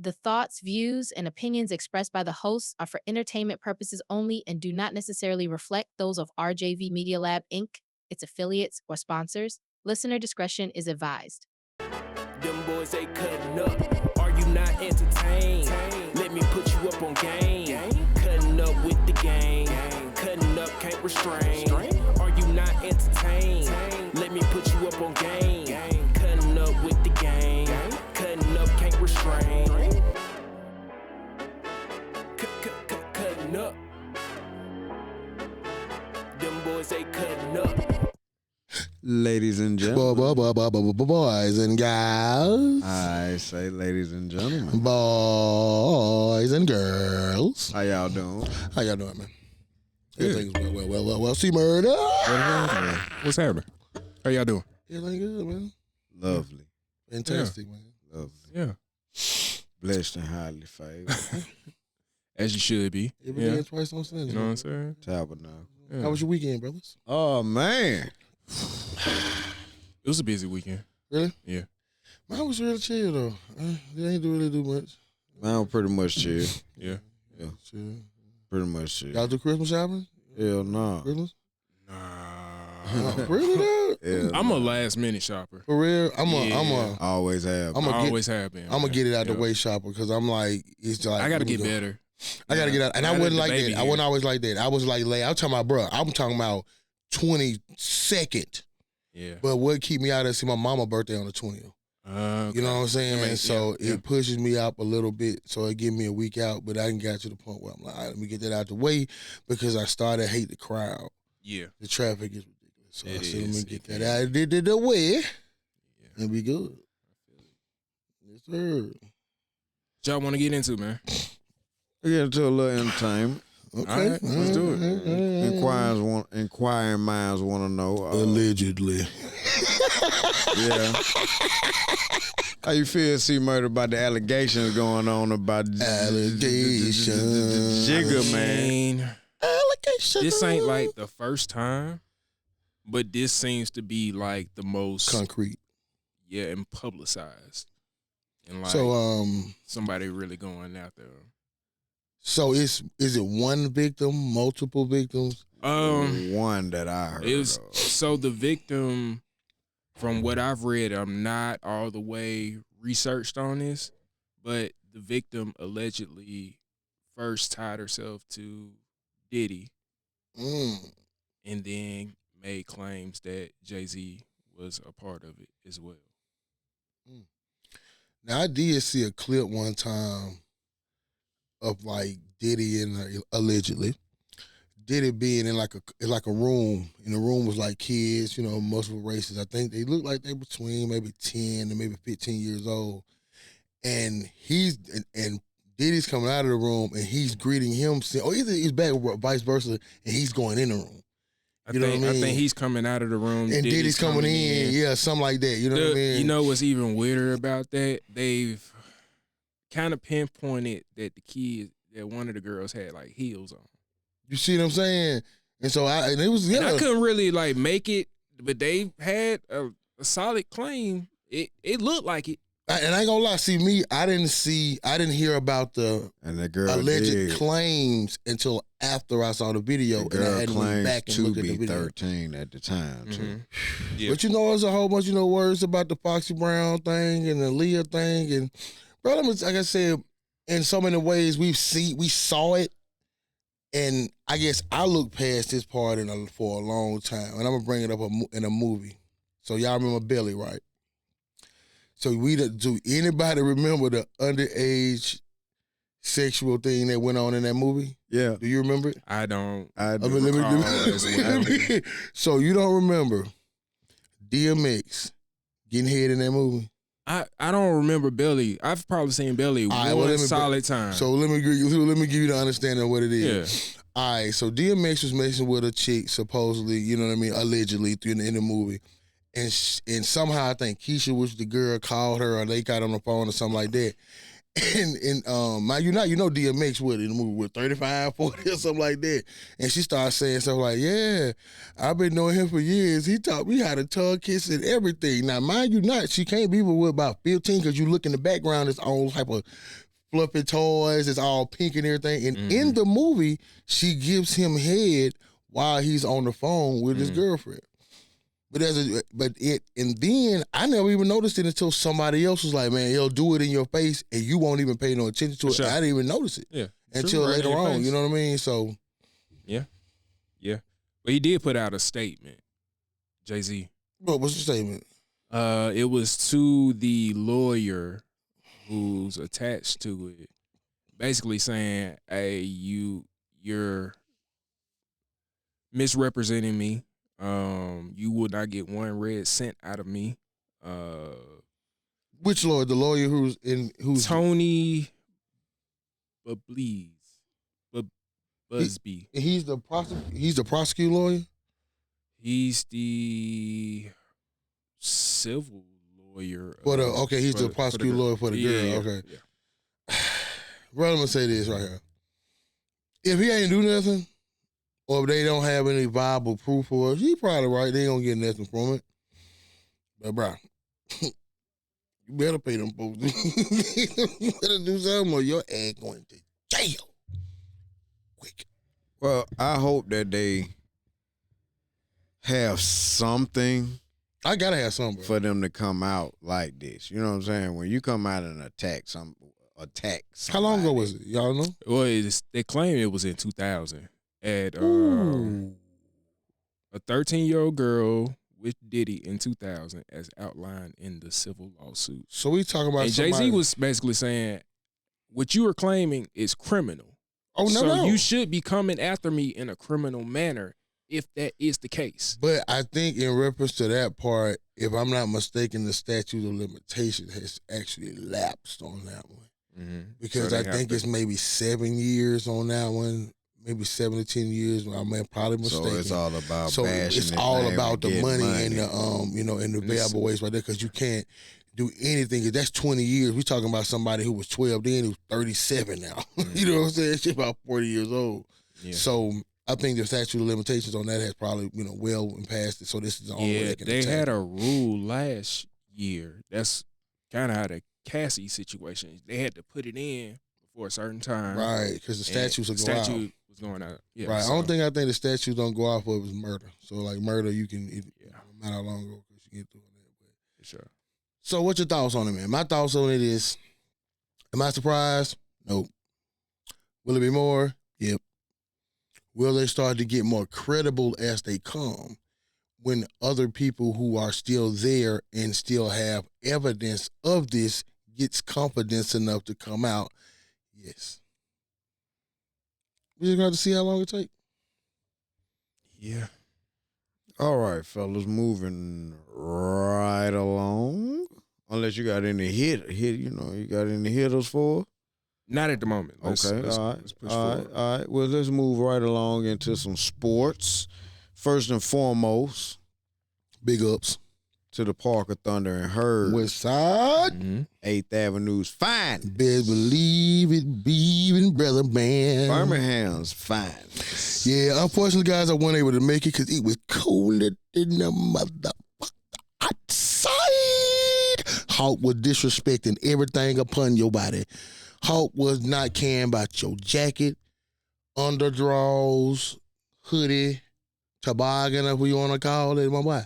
The thoughts, views, and opinions expressed by the hosts are for entertainment purposes only and do not necessarily reflect those of RJV Media Lab, Inc., its affiliates, or sponsors. Listener discretion is advised. Them boys, they cutting up. Are you not entertained? Let me put you up on game. Cutting up with the gang. Cutting up, can't restrain. Are you not entertained? Let me put you up on game. Cutting up with the gang. Cutting up, can't restrain. Cutting up. Them boys, they cutting up. Ladies and gentlemen. Boys and gals. I say ladies and gentlemen. Boys and girls. How y'all doing? How y'all doing, man? Everything's well. C-Murda. What's happening? How y'all doing? Everything good, man. Lovely. Fantastic, man. Lovely. Yeah. Blessed and highly favored. As you should be. Every day and twice on Sunday. You know what I'm saying? Tabernacle. Yeah. How was your weekend, brothers? Oh, man. It was a busy weekend. Really? Yeah. Mine was really chill, though. They ain't really do much. Man, pretty much chill. Yeah. Yeah. Chill. Pretty much chill. Y'all do Christmas shopping? Hell no. Christmas? Nah. Really, though? Hell I'm no. a last minute shopper. For real? Always have. I'm I gonna always have been. I'm gonna man. get it out the Yeah. way shopper because I'm like, it's like I gotta let me get go. better. I gotta get out. And I Now wasn't that like the baby that. I here. wasn't always like that. I was like late. I'm talking about, bro. I'm talking about 22nd. Yeah. But what keep me out of see my mama birthday on the 20th. Okay. You know what I'm saying? That makes- So yeah. it pushes me up a little bit. So it give me a week out. But I can get to the point where I'm like, all right, let me get that out the way because I started to hate the crowd. Yeah. The traffic is ridiculous. So It I said, let me is. get It that out of the way Yeah. and be good. Yes, sir. What y'all want to get into, man? We get into a little entertainment. Okay. All right, let's do it. Inquiring minds want to know. Allegedly. Yeah. How you feel, C-Murda, about the allegations going on about Allegations. Jigga, I man? mean, Allegations. this ain't like the first time, but this seems to be like the most concrete. and publicized. And like So somebody really going after him. so is it one victim, multiple victims? One that I heard It was of. so the victim, from what I've read, I'm not all the way researched on this, but the victim allegedly first tied herself to Diddy and then made claims that Jay-Z was a part of it as well. Now I did see a clip one time of like Diddy and allegedly Diddy being in like a room, and the room was like kids, you know, multiple races. I think they looked like they between maybe 10 and maybe 15 years old, and and Diddy's coming out of the room and he's greeting him, or either he's back or vice versa, and he's going in the room. You know what I mean? I think he's coming out of the room. And Diddy's coming in. Yeah, something like that. You know what I mean? You know what's even weirder about that? They've kind of pinpointed that that one of the girls had like heels on. You see what I'm saying? And so and it was, And I couldn't really like make it, but they had a solid claim. It looked like it. And I ain't gonna lie, see me, I didn't hear about the And the girl alleged did. claims until after I saw the video, The and I girl had to went claims back and to look at the be video. 13 at the time, too. Yeah. But you know, there's a whole bunch of words about the Foxy Brown thing and the Leah thing, and bro, like I said, in so many ways we saw it, and I guess I looked past this part for a long time, and I'm gonna bring it up in a movie. So y'all remember Billy, right? So do anybody remember the underage sexual thing that went on in that movie? Yeah. Do you remember it? I don't. I do. Let recall me- So you don't remember DMX getting head in that movie? I don't remember Billy. I've probably seen Billy one solid time. So let me give you the understanding of what it is. Yeah. All right, so DMX was messing with a chick, supposedly, you know what I mean, allegedly in the movie. And somehow I think Keisha was the girl, called her, or they got on the phone or something like that. And you know DMX with in the movie with 35, 40 or something like that. And she started saying something like, yeah, I've been knowing him for years. He taught me how to tongue kiss and everything. Now, mind you not, she can't be with about 15 because you look in the background, it's all type of fluffy toys. It's all pink and everything. And in the movie, she gives him head while he's on the phone with his girlfriend. And then I never even noticed it until somebody else was like, man, he'll do it in your face and you won't even pay no attention to it. Sure. I didn't even notice it. Yeah. Until later on, you know what I mean? So. Yeah. Yeah. But he did put out a statement, Jay-Z. What's the statement? It was to the lawyer who's attached to it, basically saying, hey, you're misrepresenting me. You will not get one red cent out of me. Which lawyer? The lawyer who's Tony Busby. He's the prosecuting lawyer? He's the civil lawyer. He's the prosecuting lawyer for the girl. Yeah, okay. Yeah. Bro, I'm gonna say this right here. If he ain't do nothing, or if they don't have any viable proof for it, he probably right. They ain't gonna get nothing from it. But bro, you better pay them folks. You better do something or your ass going to jail. Quick. Well, I hope that they have something. I gotta have something, bro. For them to come out like this. You know what I'm saying? When you come out and attack somebody. How long ago was it? Y'all know? Well, they claim it was in 2000 at a 13-year-old girl with Diddy in 2000 as outlined in the civil lawsuit. So we talking about and Jay-Z was basically saying, what you are claiming is criminal. Oh, no, so no. you should be coming after me in a criminal manner if that is the case. But I think in reference to that part, if I'm not mistaken, the statute of limitations has actually lapsed on that one. Because so I think it's maybe 7 years on that one, maybe 7 to 10 years. I may probably mistaken. So it's all about so bashing. It's all about the money and the and the Listen. available ways right there, because you can't do anything. That's 20 years. We're talking about somebody who was 12 then, who's 37 now. You know what I'm saying? She's about 40 years old. Yeah. So I think the statute of limitations on that has probably well past it. So this is the only way they can attack had it. a rule last year. That's kind of how the Cassie situation. They had to put it in before a certain time, right? Because the statutes will go out. Was going out, yeah. Right. So. I think the statutes don't go out for it was murder. So like murder, you can no matter how long ago because you get through that. But sure. So what's your thoughts on it, man? My thoughts on it is, am I surprised? Nope. Will it be more? Yep. Will they start to get more credible as they come when other people who are still there and still have evidence of this gets confidence enough to come out? Yes. We're just going to have to see how long it takes. Yeah. All right, fellas, moving right along. Unless you got any you got any hitters for? Not at the moment. Let's All push forward. right. Well, let's move right along into some sports. First and foremost, big ups to the Parker Thunder and Herd. West Side. 8th Avenue's fine. Best believe it, be brother man. Birmingham's fine. Yeah, unfortunately, guys, I wasn't able to make it because it was colder than the motherfucker outside. Hawk was disrespecting everything upon your body. Hawk was not caring about your jacket, underdrawers, hoodie, toboggan, if you want to call it, my boy.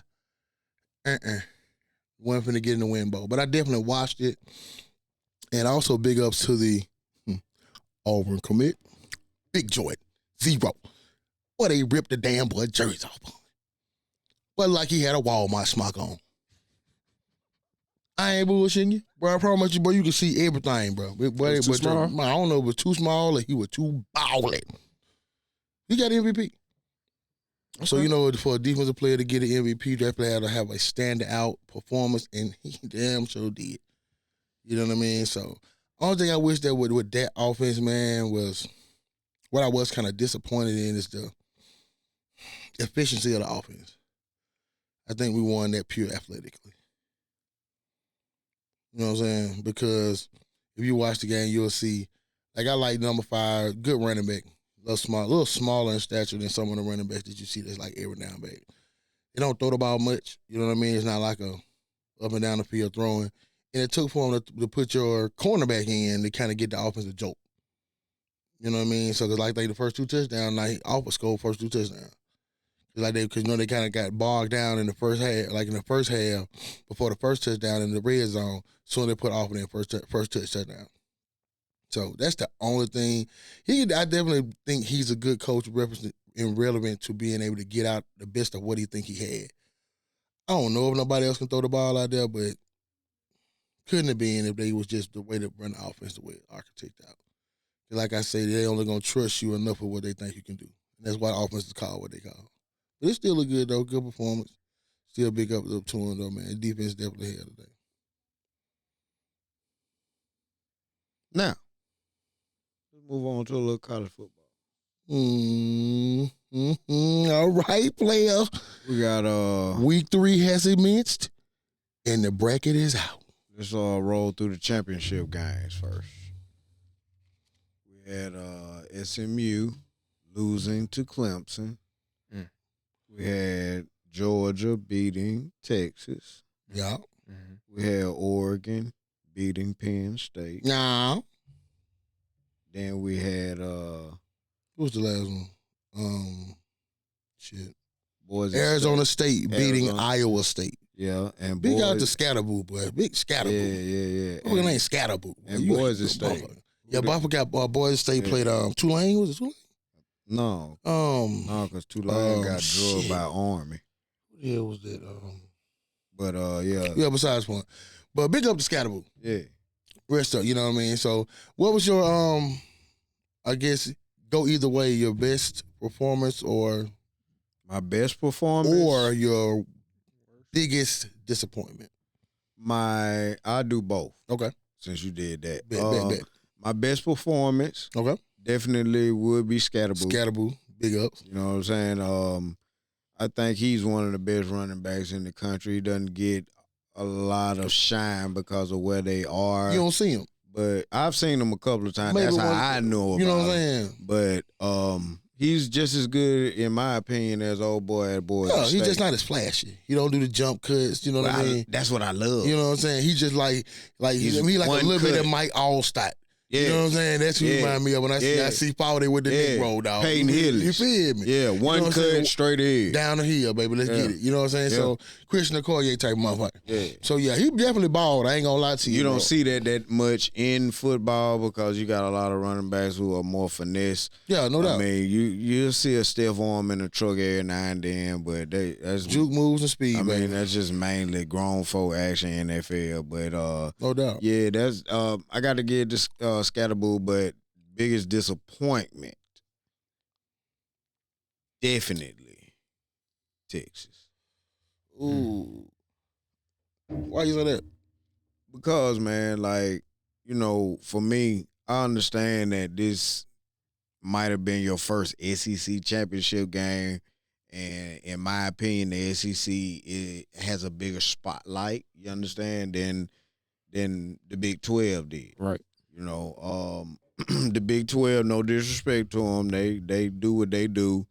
Wasn't finna get in the wind bowl. But I definitely watched it. And also big ups to the Auburn commit. Big Joy. 0. Boy, they ripped the damn boy jerseys off. But like he had a Walmart smock on. I ain't bullshitting you. Bro, I promise you, bro, you can see everything, bro. Was too small? I don't know if it was too small or he was too ballin'. He got MVP. Okay. So, for a defensive player to get an MVP, you definitely had to have a standout performance, and he damn sure did. You know what I mean? So, only thing I wish that with that offense, man, was what I was kind of disappointed in is the efficiency of the offense. I think we won that pure athletically. You know what I'm saying? Because if you watch the game, you'll see, like I like number 5, good running back. A little smaller in stature than some of the running backs that you see that's like every down back. They don't throw the ball much. You know what I mean? It's not like a up and down the field throwing. and it took for him to put your cornerback in to kind of get the offensive jolt. You know what I mean? So, cause like the first 2 touchdowns, like Alpha scored first 2 touchdowns. Cause they kind of got bogged down in the first half, like in the first half before the first touchdown in the red zone. So they put Alpha in first touchdown. So that's the only thing. I definitely think he's a good coach, and relevant to being able to get out the best of what he think he had. I don't know if nobody else can throw the ball out there, but couldn't have been if they was just the way to run the offense, the way it architected out. Like I say, they only gonna trust you enough of what they think you can do. And that's why the offense is called what they call. But it's still a good performance. Still big up to him though, man. Defense definitely held today. Now, let's move on to a little college football. All right, players. We got week 3 has commenced, and the bracket is out. Let's roll through the championship games first. We had SMU losing to Clemson. We had Georgia beating Texas. Yeah. We had Oregon beating Penn State. Yeah. Then we had what was the last one? Boise Arizona State beating Arizona. Iowa State. Yeah, and big out to Scatterboo, boy. Big Scatterboo. Yeah. Who ain't Scatterboo? And Boise State. Yeah, but I forgot Boise State played Tulane. Was it Tulane? No, because Tulane got drugged by Army. Yeah, was that? But yeah. Yeah, besides point. But big up to Scatterboo. Yeah. Rest up, you know what I mean? So what was your I guess go either way, your best performance or my best performance or your biggest disappointment? I'll do both. Okay. Since you did that. Bet. My best performance definitely would be Scatterboo. Scatterboo, big ups. You know what I'm saying? I think he's one of the best running backs in the country. He doesn't get a lot of shine because of where they are. You don't see him. But I've seen him a couple of times. Maybe That's how I know about him. You know what I'm saying? But he's just as good, in my opinion, as old boy at Boise State. He's just not as flashy. He don't do the jump cuts. You know what I mean? That's what I love. You know what I'm saying? He's just like He's he like a little bit of Mike Allstott. Yeah. You know what I'm saying? That's who you remind me of when I see Fowley with the neck roll, dog. Peyton Hillis. You feel me? Yeah, one cut straight ahead. Down the hill, baby. Let's get it. You know what I'm saying? Yeah. So, Christian Okoye type motherfucker. Yeah. So, yeah, he definitely balled. I ain't gonna lie to you. You don't see that much in football because you got a lot of running backs who are more finesse. Yeah, no doubt. I mean, you'll see a stiff arm in the truck every now and then, but that's juke moves and speed, baby. I mean, that's just mainly grown folk action in NFL. But no doubt. Yeah, that's I got to give this Scatterboo, but biggest disappointment, definitely Texas. Ooh. Why you say that? Because, man, like, you know, for me, I understand that this might have been your first SEC championship game, and in my opinion, the SEC has a bigger spotlight, you understand, than the Big 12 did. Right. You know, the Big 12, no disrespect to them, they do what they do,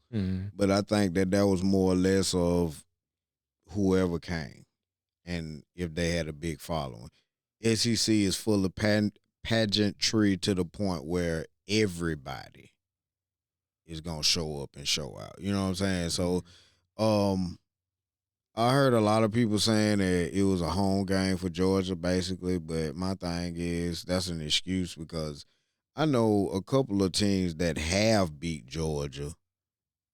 but I think that was more or less of whoever came and if they had a big following. SEC is full of pageantry to the point where everybody is going to show up and show out. You know what I'm saying? So I heard a lot of people saying that it was a home game for Georgia, basically, but my thing is that's an excuse because I know a couple of teams that have beat Georgia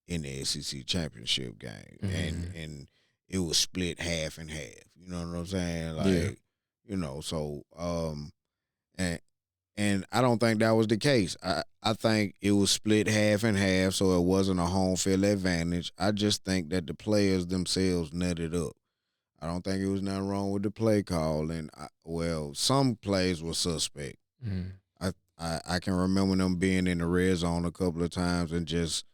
in the SEC championship game, and it was split half and half. You know what I'm saying? Like, you know, so and I don't think that was the case. I think it was split half and half, so it wasn't a home field advantage. I just think that the players themselves nutted up. I don't think it was nothing wrong with the play call, and some plays were suspect. I can remember them being in the red zone a couple of times and just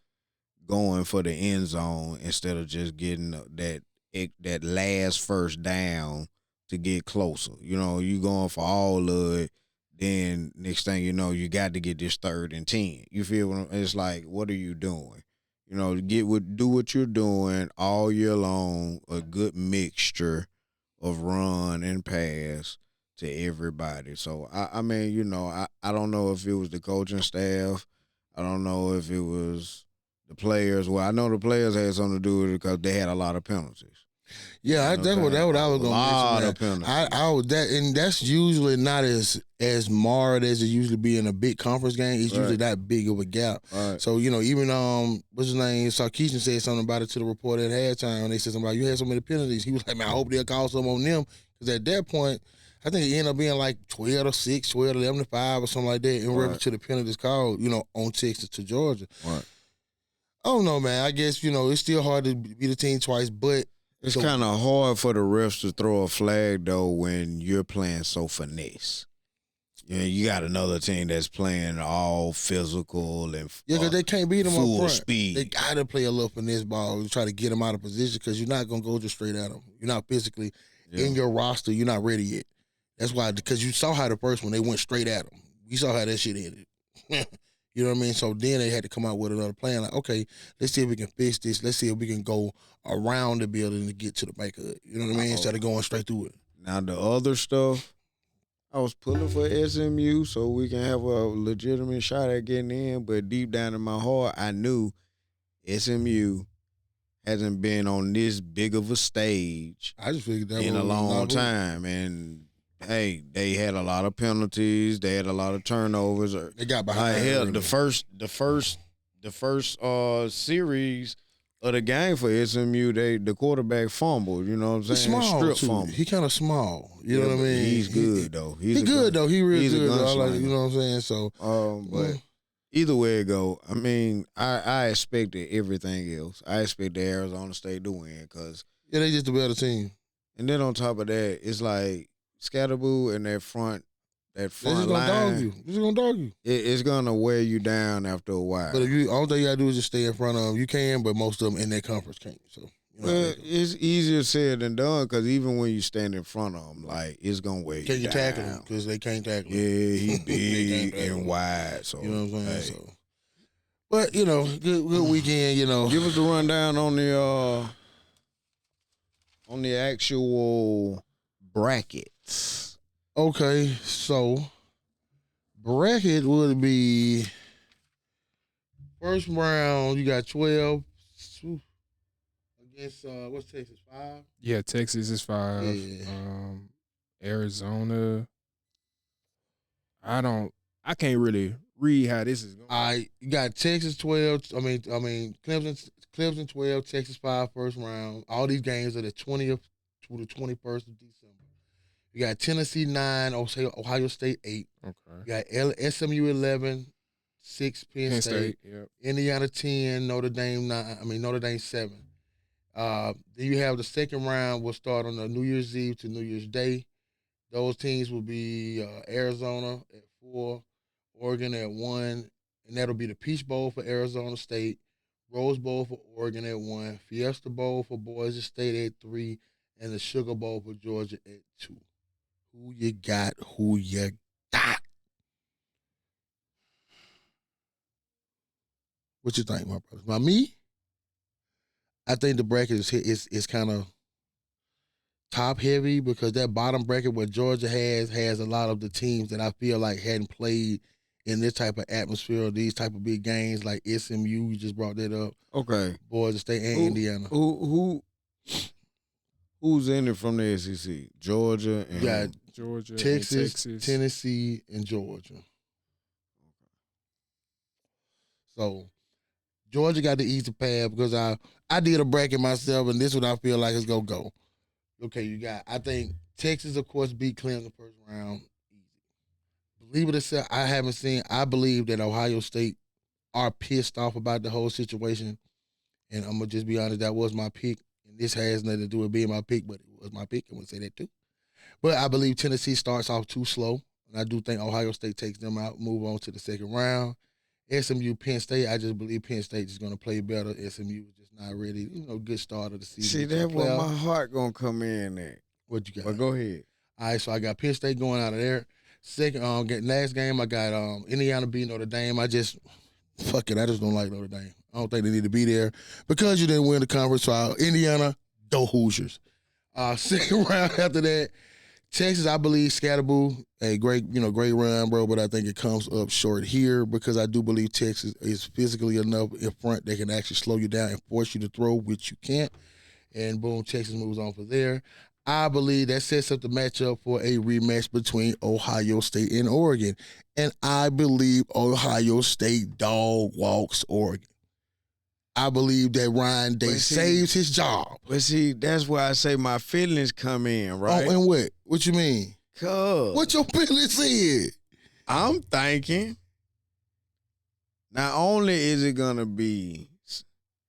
going for the end zone instead of just getting that last first down to get closer. You know, you going for all of it, then next thing you know, you got to get this 3rd and 10. You feel what it's like, what are you doing? You know, do what you're doing all year long, a good mixture of run and pass to everybody. So I mean, you know, I don't know if it was the coaching staff. I don't know if it was the players. Well, I know the players had something to do with it because they had a lot of penalties. Yeah, You know that's what I was a gonna lot mention. of penalties. I would that, and that's usually not as marred as it usually be in a big conference game. It's usually that big of a gap. Right. So you know, even what's his name, Sarkisian said something about it to the reporter at halftime, and they said something about you had so many penalties. He was like, man, I hope they'll call some on them because at that point, I think it ended up being like 12-6, 12-11-5 or something like that in reference to the penalties called, you know, on Texas to Georgia. Right. I don't know, man. I guess you know it's still hard to beat the team twice, but. It's kind of hard for the refs to throw a flag, though, when you're playing so finesse. You know, you got another team that's playing all physical and because they can't beat them full up front. speed. They got to play a little finesse ball and try to get them out of position because you're not going to go just straight at them. You're not physically in your roster. You're not ready yet. That's why, because you saw how the first one, they went straight at them. You saw how that shit ended. You know what I mean? So then they had to come out with another plan. Like, okay, let's see if we can fix this. Let's see if we can go around the building to get to the back of it. You know what I mean? Instead of going straight through it. Now, the other stuff, I was pulling for SMU so we can have a legitimate shot at getting in, but deep down in my heart, I knew SMU hasn't been on this big of a stage I just figured that in a was long time. And hey, they had a lot of penalties. They had a lot of turnovers. They got behind. Hell, the first series of the game for SMU, the quarterback fumbled. You know what I'm saying? He's small, Strip too. fumble. He kind of small. You know what I mean? He's good though. He's good though. He really good. Though. Like, gunslinger. you know what I'm saying? So, but either way it go, I mean, I expected everything else. I expected Arizona State to win because yeah, they just a better team. And then on top of that, it's like Scatterboo and that front They're just gonna line. dog you. They're just gonna dog you. It's gonna wear you down after a while. But if you, all thing you gotta do is just stay in front of them. You can, but most of them in that conference can't. So, you know, well, it's easier said than done because even when you stand in front of them, like it's gonna wear you can you down. tackle him because they can't tackle him. Yeah, he They big can't tackle and him. wide. So You know what I'm saying? hey. So, but you know, good weekend. You know, Give us the rundown on the actual brackets. okay. So, bracket would be first round. You got 12 against what's Texas 5? Yeah, Texas is 5. Yeah. Arizona. I can't really read how this is going. All right, you got Texas 12. I mean, Clemson 12, Texas 5 first round. All these games are the 20th to the 21st of December. You got Tennessee 9, Ohio State 8. Okay. You got SMU 11, 6 Penn State. Yep. Indiana 10, Notre Dame 9. Notre Dame 7. Then you have the second round will start on the New Year's Eve to New Year's Day. Those teams will be Arizona at 4, Oregon at 1, and that'll be the Peach Bowl for Arizona State, Rose Bowl for Oregon at 1, Fiesta Bowl for Boise State at 3, and the Sugar Bowl for Georgia at 2. Who you got? Who you got? What you think, my brother? Now, me, I think the bracket is kind of top heavy because that bottom bracket what Georgia has a lot of the teams that I feel like hadn't played in this type of atmosphere or these type of big games like SMU. You just brought that up. Okay. Boise State and Indiana. Who's in it from the SEC? Georgia and You got Georgia, Texas, and Texas. Tennessee, and Georgia. So Georgia got the easy path because I did a bracket myself, and this is what I feel like is gonna go. Okay, I think Texas, of course, beat Clemson first round. Believe it or not, I believe that Ohio State are pissed off about the whole situation. And I'm going to just be honest, that was my pick. And this has nothing to do with being my pick, but it was my pick. I want to say that too. But I believe Tennessee starts off too slow. And I do think Ohio State takes them out, move on to the second round. SMU, Penn State, I just believe Penn State is going to play better. SMU is just not ready. Good start of the season. See, that's where my heart going to come in at. What you got? But go ahead. All right, so I got Penn State going out of there. Second, last game, I got Indiana beating Notre Dame. I just don't like Notre Dame. I don't think they need to be there because you didn't win the conference. So Indiana, go Hoosiers. Second round after that, Texas, I believe Scatterboo, a great run, bro, but I think it comes up short here because I do believe Texas is physically enough in front that can actually slow you down and force you to throw, which you can't. And boom, Texas moves on from there. I believe that sets up the matchup for a rematch between Ohio State and Oregon. And I believe Ohio State dog walks Oregon. I believe that Ryan Day saves his job. But see, that's where I say my feelings come in, right? Oh, and what? What you mean? Cuz What your feelings said? I'm thinking not only is it gonna be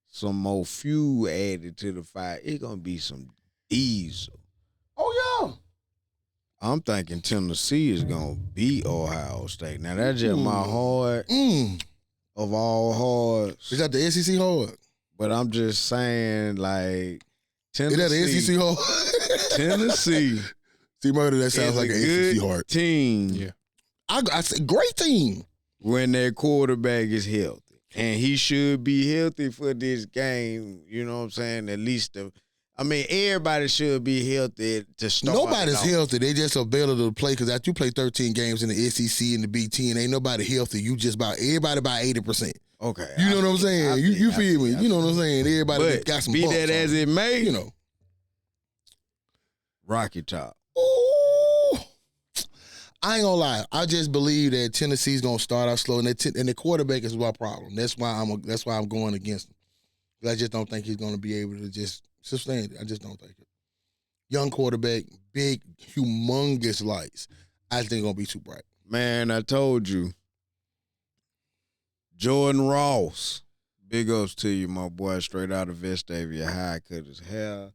some more fuel added to the fire, it's gonna be some diesel. Oh, yeah. I'm thinking Tennessee is gonna beat Ohio State. Now that's just my heart of all hearts. Is that the SEC hard? But I'm just saying, like, Tennessee. Is that the SEC hard? Tennessee. C-Murda, that sounds like an SEC hard team. Yeah. I said great team. When their quarterback is healthy. And he should be healthy for this game. You know what I'm saying? At least everybody should be healthy to start. Nobody's healthy. They just available to play because after you play 13 games in the SEC and the Big Ten, ain't nobody healthy. You just everybody about 80%. Okay. You know what I'm saying? You feel me? You know what I'm saying? Everybody but got some be bucks that as it may, you know. Rocky Top. Ooh. I ain't gonna lie. I just believe that Tennessee's gonna start out slow, and the quarterback is my problem. That's why I'm going against him. I just don't think he's gonna be able to just sustain it. I just don't think it. Young quarterback, big, humongous lights. I think gonna be too bright. Man, I told you. Jordan Ross. Big ups to you, my boy, straight out of Vestavia High, cut his hair.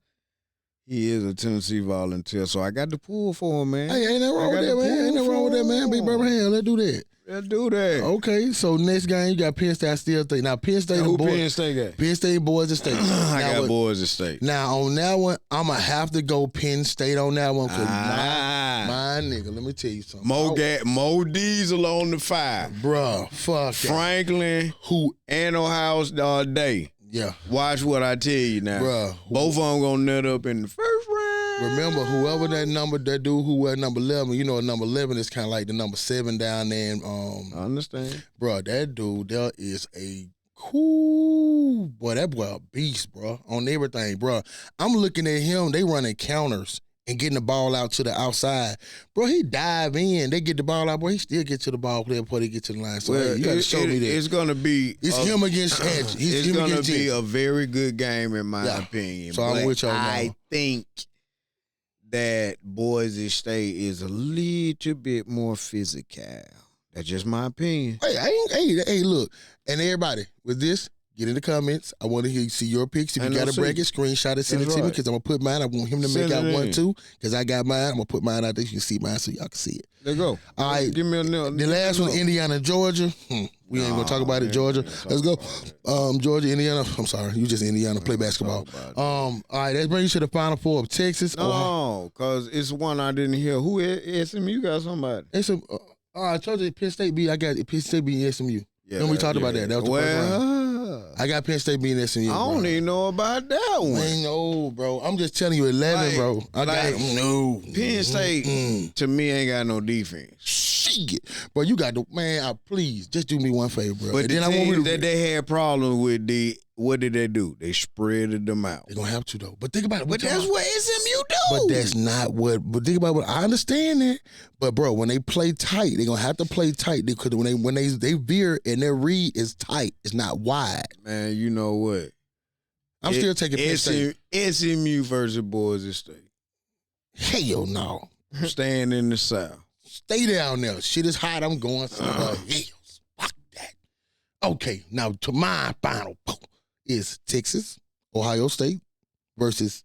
He is a Tennessee volunteer, so I got to pull for him, man. Hey, ain't nothing wrong with that, man. Ain't nothing wrong with that, man. Big Birmingham, let's do that. Let's do that. Okay, so next game, you got Penn State. I still think. Now, Penn State and Penn State got? Penn State and Boise State. I got Boise State. Now, on that one, I'm going to have to go Penn State on that one. My nigga, let me tell you something. Mo Diesel on the fire. Bruh, fuck Franklin, and Ohio State Day. Yeah. Watch what I tell you now. Bruh. Both of them going to nut up in the first round. Remember, whoever that dude who was number 11, you know, number 11 is kind of like the number 7 down there. I understand. Bro, that dude, there is a cool, boy, that boy a beast, bro, on everything, bro. I'm looking at him, they running counters and getting the ball out to the outside. Bro, he dive in, they get the ball out, boy, he still get to the ball before they get to the line. So, hey, you got to show me that. It's going to be. It's him against Edge. It's going to be a very good game, in my opinion. So I'm with y'all now. I think that Boise State is a little bit more physical. That's just my opinion. Hey, look. And everybody, with this, get in the comments. I want to see your picks. If you got a bracket, screenshot it, send it to me, because I'm going to put mine. I want him to make out one, too, because I got mine. I'm going to put mine out there. You can see mine so y'all can see it. There you go. All right. Give me the last one, Indiana, Georgia. We ain't going to talk about it, Georgia. Let's go. Georgia, Indiana. I'm sorry. You just Indiana. Play basketball. All right. That brings you to the Final Four of Texas. No, because it's one I didn't hear. Who SMU got somebody? I told you Penn State beat. I got Penn State beating SMU. Yeah, we talked about that. That was the first round. I got Penn State beating SMU. I don't even know about that one. I know, bro. I'm just telling you, 11, bro. No. Penn State, to me, ain't got no defense. Shit. Bro, you got the, man, please, just do me one favor, bro. But the teams that they had problems with, what did they do? They spreaded them out. They're going to have to, though. But think about it. But that's what SMU do. But that's not what, but think about what, I understand that. But, bro, when they play tight, they're going to have to play tight, because when they veer and their read is tight, it's not wide. Man, you know what? I'm still taking Penn State. SMU versus Boise State. Hell no. I'm staying in the South. Stay down there. Shit is hot. I'm going somewhere else. Fuck that. Okay, now to my final is Texas, Ohio State Texas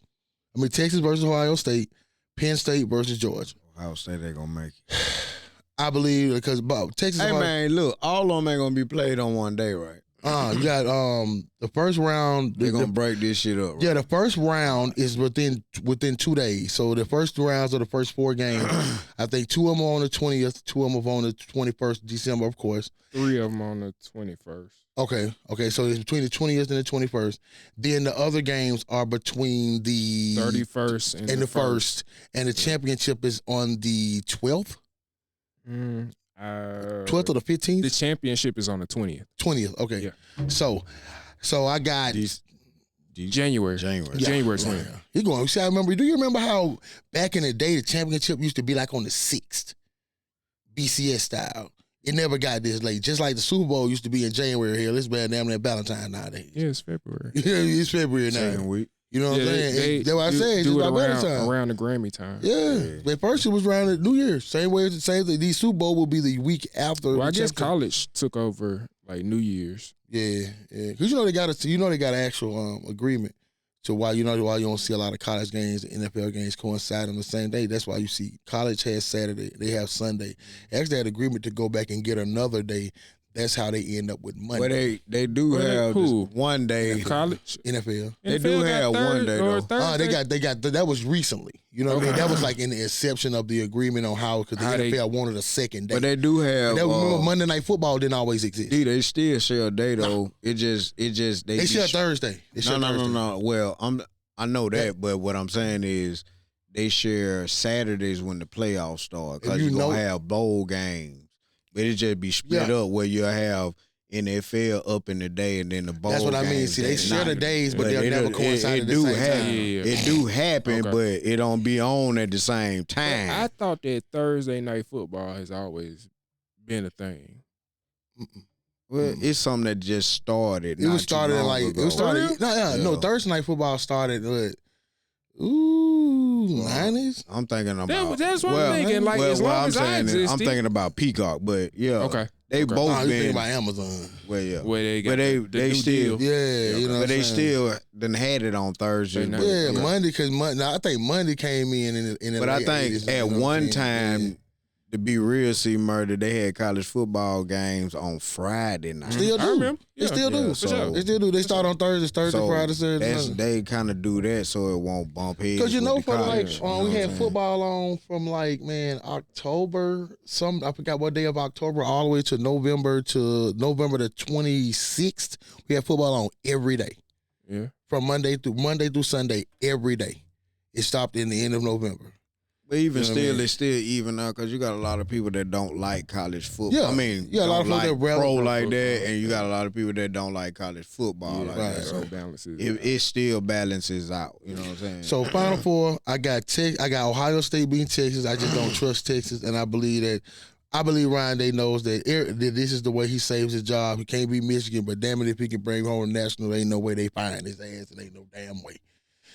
versus Ohio State, Penn State versus Georgia. Ohio State ain't gonna make it. I believe because Texas. Hey man, look, all of them ain't gonna be played on one day, right? You got the first round. They're gonna break this shit up. Right? Yeah, the first round is within 2 days. So the first 2 rounds of the first 4 games, I think 2 of them are on the 20th, 2 of them are on the 21st December, of course. 3 of them on the 21st. Okay. So it's between the 20th and the 21st. Then the other games are between the 31st and the 1st, and the championship is on the 12th. 12th or the 15th. The championship is on the 20th. 20th. Okay. Yeah. So I got January. January 20th. Yeah. You going? See, I remember. Do you remember how back in the day the championship used to be like on the 6th, BCS style? It never got this late. Just like the Super Bowl used to be in January here. It's bad damn near Valentine's nowadays. Yeah, it's February. Yeah, it's February now. Second week. You know what I'm saying? That's what I said. It's do it about Valentine's. around the Grammy time. Yeah. At first it was around the New Year's. Same way. Same thing. The Super Bowl will be the week after. Well, I guess college took over like New Year's. Yeah. Because they got an actual agreement. So why you don't see a lot of college games, NFL games coincide on the same day. That's why you see college has Saturday, they have Sunday. Actually had agreement to go back and get another day. That's how they end up with Monday. But they do have one day college NFL. They do have one day though. They got that was recently. You know what I mean? That was like in the inception of the agreement on how because the NFL wanted a second day. But they do have. Remember Monday Night Football didn't always exist. They still share a day though. No. It just they share Thursday. No. Well, I know that, but what I'm saying is they share Saturdays when the playoffs start because you're gonna have bowl games. But it just be split up where you have NFL up in the day and then the bowl. That's what I mean. See, they share the days, but they'll never coincide at the same time. It do happen, but it don't be on at the same time. Well, I thought that Thursday night football has always been a thing. Well, it's something that just started. No. Thursday night football started with 90s. I'm thinking about. That's what I'm thinking. Like as long as I existed. I'm thinking about Peacock, but yeah. Okay. They both been about Amazon. Well, yeah. Where they got they still deal. Yeah, you know. But they still done had it on Thursday. Yeah, Monday because I think Monday came in the But I think 80s, at one time. To be real, C-Murda, they had college football games on Friday night. Still do. I remember. They still do. So, they still do. They start on Thursday, Friday, Saturday. They kind of do that so it won't bump heads. Because for we had saying? football on from October. I forgot what day of October, all the way to November the 26th. We had football on every day. Yeah. From Monday through Sunday, every day. It stopped in the end of November. But even still, it's still even out because you got a lot of people that don't like college football. Yeah. I mean, a lot of people like that pro like that, and you got a lot of people that don't like college football like that. So balances. It still balances out. You know what I'm saying? So Final Four, I got Ohio State beating Texas. I just don't trust Texas, and I believe Ryan Day knows that this is the way he saves his job. He can't beat Michigan, but damn it, if he can bring home a national, there ain't no way they find his ass. There ain't no damn way.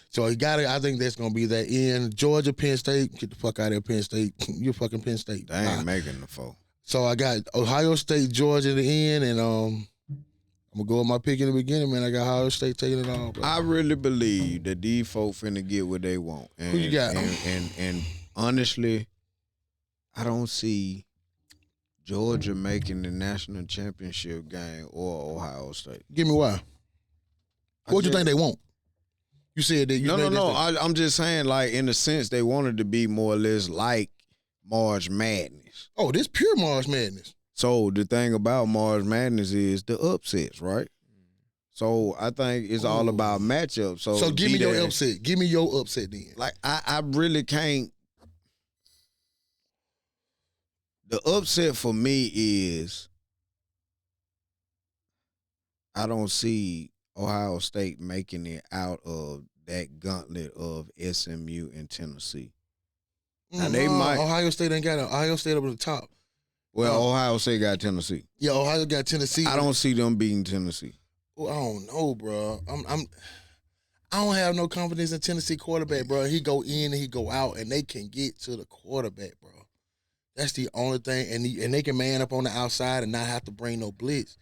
So he got it. I think that's gonna be that end. Georgia, Penn State. Get the fuck out of here, Penn State. You're fucking Penn State. They ain't making the four. So I got Ohio State, Georgia at the end, and I'm gonna go with my pick in the beginning, man. I got Ohio State taking it all. Bro. I really believe that these folk finna get what they want. And, who you got? And honestly, I don't see Georgia making the national championship game or Ohio State. Give me why. What do you think they want? You said that. No. I'm just saying, like, in a sense, they wanted to be more or less like March Madness. Oh, this pure March Madness. So the thing about March Madness is the upsets, right? So I think it's all about matchups. So give me your upset. Give me your upset then. Like, I really can't. The upset for me is I don't see Ohio State making it out of that gauntlet of SMU and Tennessee. Now they might. Ohio State ain't got Ohio State up at the top. Well, Ohio State got Tennessee. Yeah, Ohio got Tennessee. I don't see them beating Tennessee. Well, I don't know, bro. I don't have no confidence in Tennessee quarterback, bro. He go in and he go out, and they can get to the quarterback, bro. That's the only thing, and they can man up on the outside and not have to bring no blitz.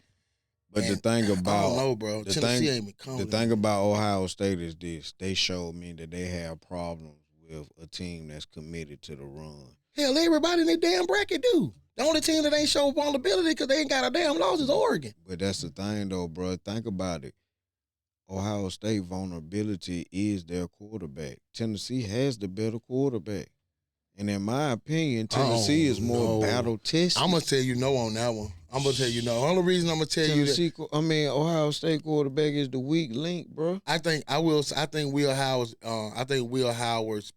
But the thing about I don't know, bro. Tennessee ain't been coming. The thing about Ohio State is this: they showed me that they have problems with a team that's committed to the run. Hell, everybody in their damn bracket do. The only team that ain't show vulnerability because they ain't got a damn loss is Oregon. But that's the thing, though, bro. Think about it. Ohio State vulnerability is their quarterback. Tennessee has the better quarterback. And in my opinion, Tennessee is more battle tested. I'm going to tell you no on that one. I'm going to tell you no. The only reason I'm going to tell you that. Ohio State quarterback is the weak link, bro. I think Will Howard's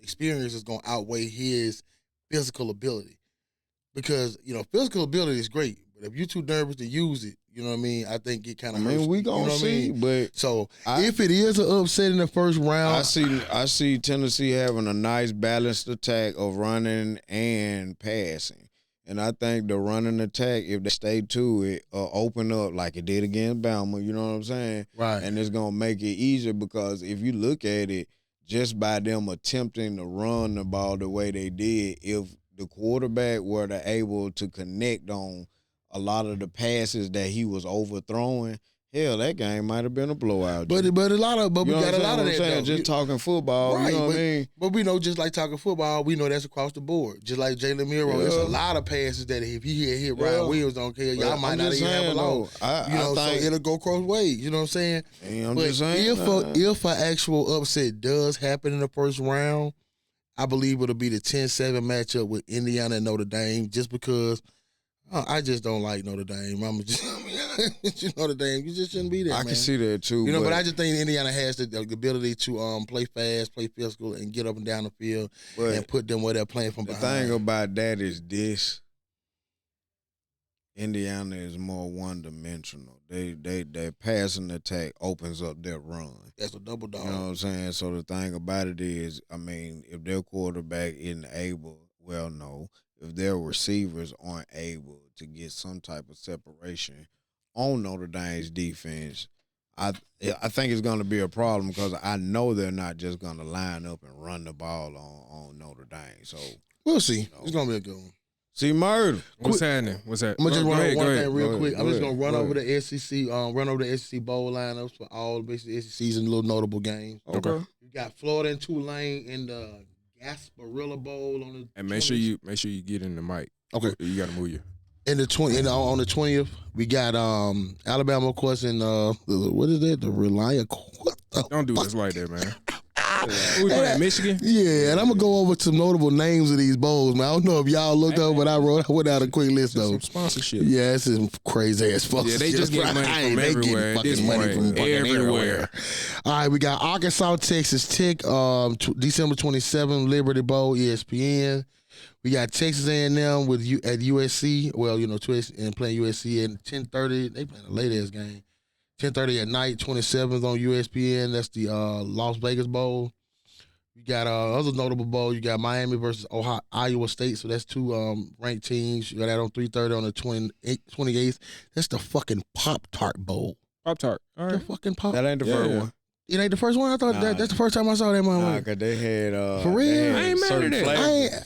experience is going to outweigh his physical ability. Because, physical ability is great. But if you're too nervous to use it, you know what I mean? I think it kind of hurts. We going to see. But so, if it is an upset in the first round. I see Tennessee having a nice balanced attack of running and passing. And I think the running attack, if they stay to it, open up like it did against Bama, you know what I'm saying? Right. And it's going to make it easier because if you look at it, just by them attempting to run the ball the way they did, if the quarterback were able to connect on a lot of the passes that he was overthrowing, hell, that game might have been a blowout. But we got a lot of that. Just talking football, right, you know what I mean? But we know, just like talking football, we know that's across the board. Just like Jalen Miro, there's a lot of passes that if he had hit Ryan Williams, don't care, y'all might not even have a loss. So it'll go cross ways. You know what I'm saying? If an actual upset does happen in the first round, I believe it'll be the 10-7 matchup with Indiana and Notre Dame, just because I just don't like Notre Dame. Notre Dame, you just shouldn't be there, I man. can see that too. But I just think Indiana has the ability to play fast, play physical, and get up and down the field and put them where they're playing from behind. The thing about that is this. Indiana is more one-dimensional. Their passing attack opens up their run. That's a double dog. You know what I'm saying? So the thing about it is, if their quarterback isn't able, if their receivers aren't able to get some type of separation on Notre Dame's defense, I think it's going to be a problem because I know they're not just going to line up and run the ball on Notre Dame. So we'll see. It's going to be a good one. C-Murda. What's happening? What's that? I'm gonna just run over one thing real quick. I'm just gonna run over the SEC, the SEC bowl lineups for all basically SEC's and little notable games. Okay. You got Florida and Tulane in the Gasparilla Bowl on the. And make sure you get in the mic. Okay. You gotta move you. On the 20th, we got Alabama, of course, and what is that? The Reliant. Don't do us like that, man. We playing Michigan? Yeah, and I'm going to go over some notable names of these bowls, man. I don't know if y'all looked up, but I went out a quick list, though. Some sponsorship. Yeah, it's some crazy-ass sponsorship. Yeah, they just get money from everywhere. Everywhere. All right, we got Arkansas, Texas Tech, December 27th, Liberty Bowl, ESPN. We got Texas A&M at USC. Well, and playing USC at 10:30. They playing a late-ass game. 10:30 at night, 27th on USPN. That's the Las Vegas Bowl. You got other notable bowl. You got Miami versus Iowa State. So that's two ranked teams. You got that on 3:30 on the 28th. That's the fucking Pop-Tart Bowl. Pop-Tart. All right. The fucking Pop. That ain't the first one. It ain't the first one? I thought that's the first time I saw that one. Nah, because they had for real? I ain't mad at it.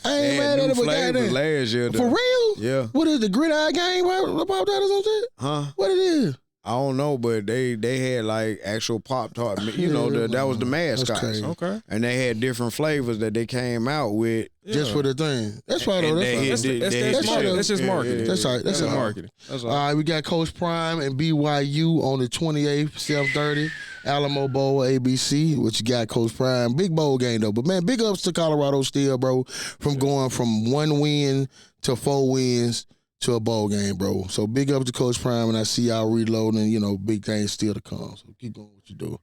I ain't mad at it, but goddamn. Last year, for real? Yeah. What is the Gridiron game? Pop-Tart or something? Huh? What it is? I don't know, but they had like actual Pop-Tart. That was the mascots. Okay. And they had different flavors that they came out with. Just for the thing. That's right, though. That's just marketing. That's right. That's marketing. That's all right, we got Coach Prime and BYU on the 28th, 7:30. Alamo Bowl, ABC, which you got Coach Prime. Big bowl game, though. But, man, big ups to Colorado still, bro, from going from 1 win to 4 wins to a bowl game, bro. So big up to Coach Prime, and I see y'all reloading, big things still to come. So keep going what you do.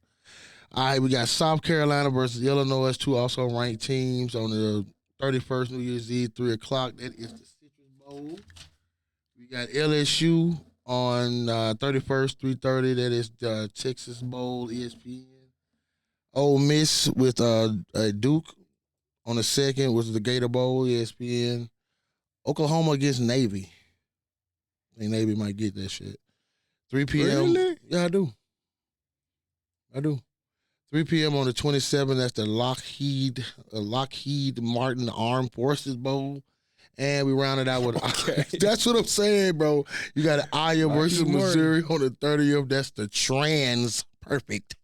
All right, we got South Carolina versus Illinois, two also ranked teams on the 31st, New Year's Eve, 3 o'clock. That is the Citrus Bowl. We got LSU on 31st, 3:30. That is the Texas Bowl, ESPN. Ole Miss with Duke on the 2nd, which is the Gator Bowl, ESPN. Oklahoma against Navy. I think Navy might get that shit. 3 p.m. Really? Yeah, I do. 3 p.m. on the 27th. That's the Lockheed Martin Armed Forces Bowl. And we rounded out with that's what I'm saying, bro. You got Iowa versus Missouri on the 30th. That's the Trans Perfect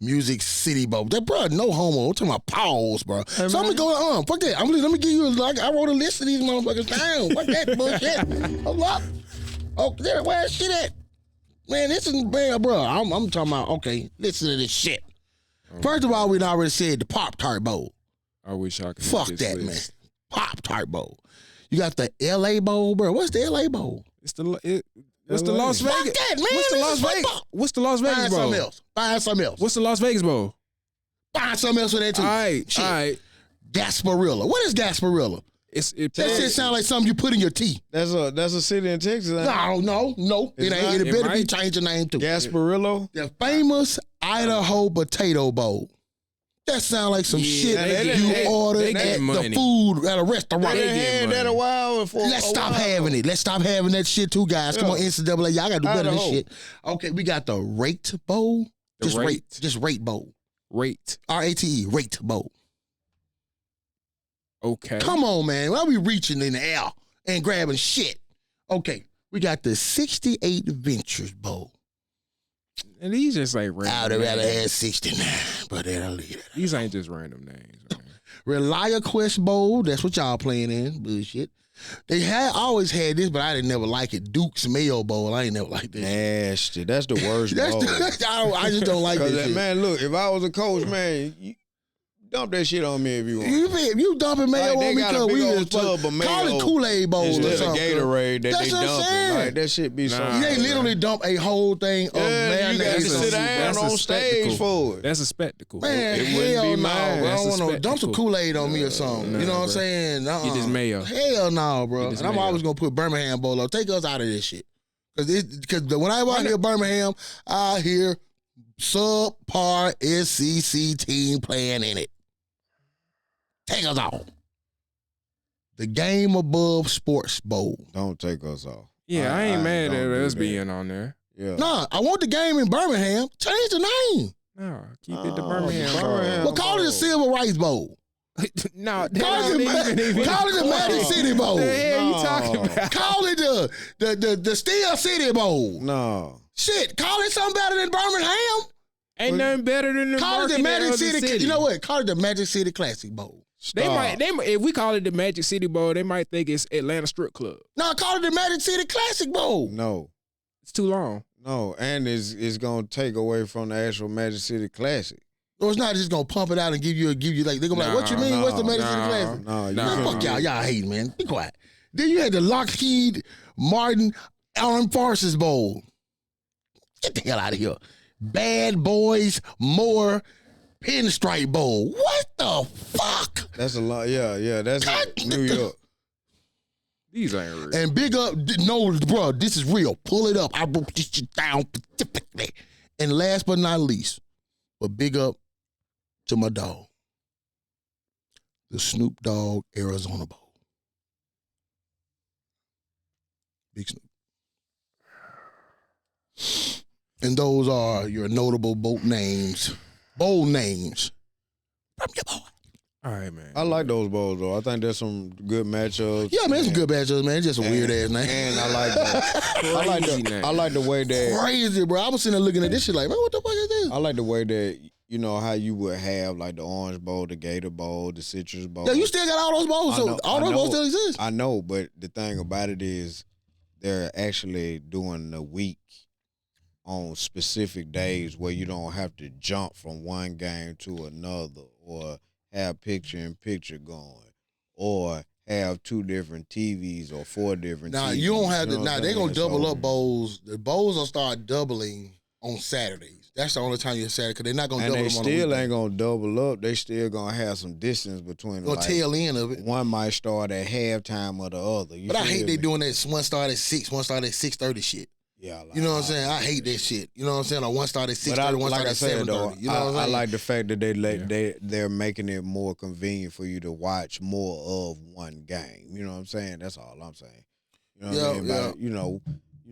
Music City Bowl. That bro, no homo. I'm talking about pause, bro. So I'm gonna go fuck that. Let me give you I wrote a list of these motherfuckers down. Fuck that bullshit. Hold up. Oh, there, where's shit at? Man, this is bad, bro. I'm talking about, okay, listen to this shit. First of all, we already said the Pop-Tart Bowl. I wish I could. Fuck that, man. Pop-Tart Bowl. You got the LA Bowl, bro. What's the LA Bowl? It's the Las Vegas. Fuck that, man. What's the Las Vegas Find Bowl? something else. Find something else. What's the Las Vegas Bowl? Find something else with that too. All right. Shit. Gasparilla. What is Gasparilla? That shit sound like something you put in your tea. That's a city in Texas. No. It ain't. It better be changed the name too. Gasparillo. The famous Idaho Potato Bowl. That sound like some shit you ordered at the food at a restaurant. They had that a while before. Let's stop having it. Let's stop having that shit too, guys. Come on, NCAA. Y'all gotta do better than this shit. Okay, we got the Rate Bowl. Just Rate Bowl. Rate. RATE. Rate Bowl. Okay. Come on, man. Why we reaching in the air and grabbing shit? Okay, we got the 68 Ventures Bowl. And these just like random. I'd have rather had 69, but that'll leave it. These ain't just random names. Man. ReliaQuest Bowl, that's what y'all playing in. Bullshit. They always had this, but I didn't never like it. Duke's Mayo Bowl, I ain't never liked that. Nasty. That's the worst bowl. I just don't like that shit. Man, look, if I was a coach, man, you dump that shit on me if you want. If you dumping mayo on me, because we just tub of mayo call it Kool-Aid Bowl or instead something. of Gatorade that That's they what I'm dumping. saying. Like, that shit be something. They literally dump a whole thing of mayonnaise. You got to sit down on stage for it. That's a spectacle. Man, It wouldn't hell be no, mine. bro. I That's don't a want to dump some spectacle. Kool-Aid on me or something. Nah, You know what I'm bro. saying? Get this mayo. Hell no, bro. this And I'm mayo. always going to put Birmingham Bowl up. Take us out of this shit. Because when I hear Birmingham, I hear subpar SEC team playing in it. Take us off. The Game Above Sports Bowl. Don't take us off. Yeah, I ain't mad don't at do us that. being on there. Yeah. Nah, I want the game in Birmingham. Change the name. No, keep it the Oh, Birmingham. Birmingham. But call it the Silver Rice Bowl. No, Call it the Magic City Bowl. The hell you talking No. about? Call it the Steel City Bowl. No. Shit, call it something better than Birmingham. Ain't nothing better than the Call it the market in Magic other City. cities. You know what? Call it the Magic City Classic Bowl. They might if we call it the Magic City Bowl, they might think it's Atlanta Strip Club. No, call it the Magic City Classic Bowl. No. It's too long. No. And it's gonna take away from the actual Magic City Classic. Or it's not just gonna pump it out and give you like they're gonna be like, what you mean? What's the Magic City Classic? No, you Man, can't fuck do y'all. that. Y'all hating, man. Be quiet. Then you had the Lockheed Martin Armed Forces Bowl. Get the hell out of here. Bad Boys More Pinstripe Bowl. What the fuck? That's a lot. Yeah. That's New York. These ain't real. And big up, no, bro, this is real. Pull it up. I broke this shit down specifically. And last but not least, but big up to my dog, the Snoop Dogg Arizona Bowl. Big Snoop. And those are your notable bowl names from your boy. All right, man. I like those bowls though. I think there's some good matchups. Yeah, man, it's some good matchups, man. It's just a weird ass name. And I like that. I like the way that Crazy, bro. I was sitting there looking at this shit like, man, what the fuck is this? I like the way that you know how you would have like the Orange Bowl, the Gator Bowl, the Citrus Bowl. Yeah, you still got all those bowls, I so know- all I those know. bowls still exist. I know, but the thing about it is they're actually doing the week on specific days where you don't have to jump from one game to another or have picture-in-picture going or have 2 different TVs or 4 different Now TVs. you don't have to. know what Now I'm they're gonna saying? double So- up bowls. The bowls will start doubling on Saturdays. That's the only time you're Saturday because they're not gonna And double they them on the still weekend. ain't gonna double up. They still gonna have some distance between them. Gonna tail end of it. One might start at halftime of the other. You But I hate feel they me? doing that one start at 6, one start at 6:30 shit. Yeah, like, You know what I'm saying? I hate that shit. You know what I'm saying? Or one start at But 6:30, one like start I at said though, 7:30. You know what I'm I saying? like the fact that they're making it more convenient for you to watch more of one game. You know what I'm saying? That's all I'm saying. You know what I mean?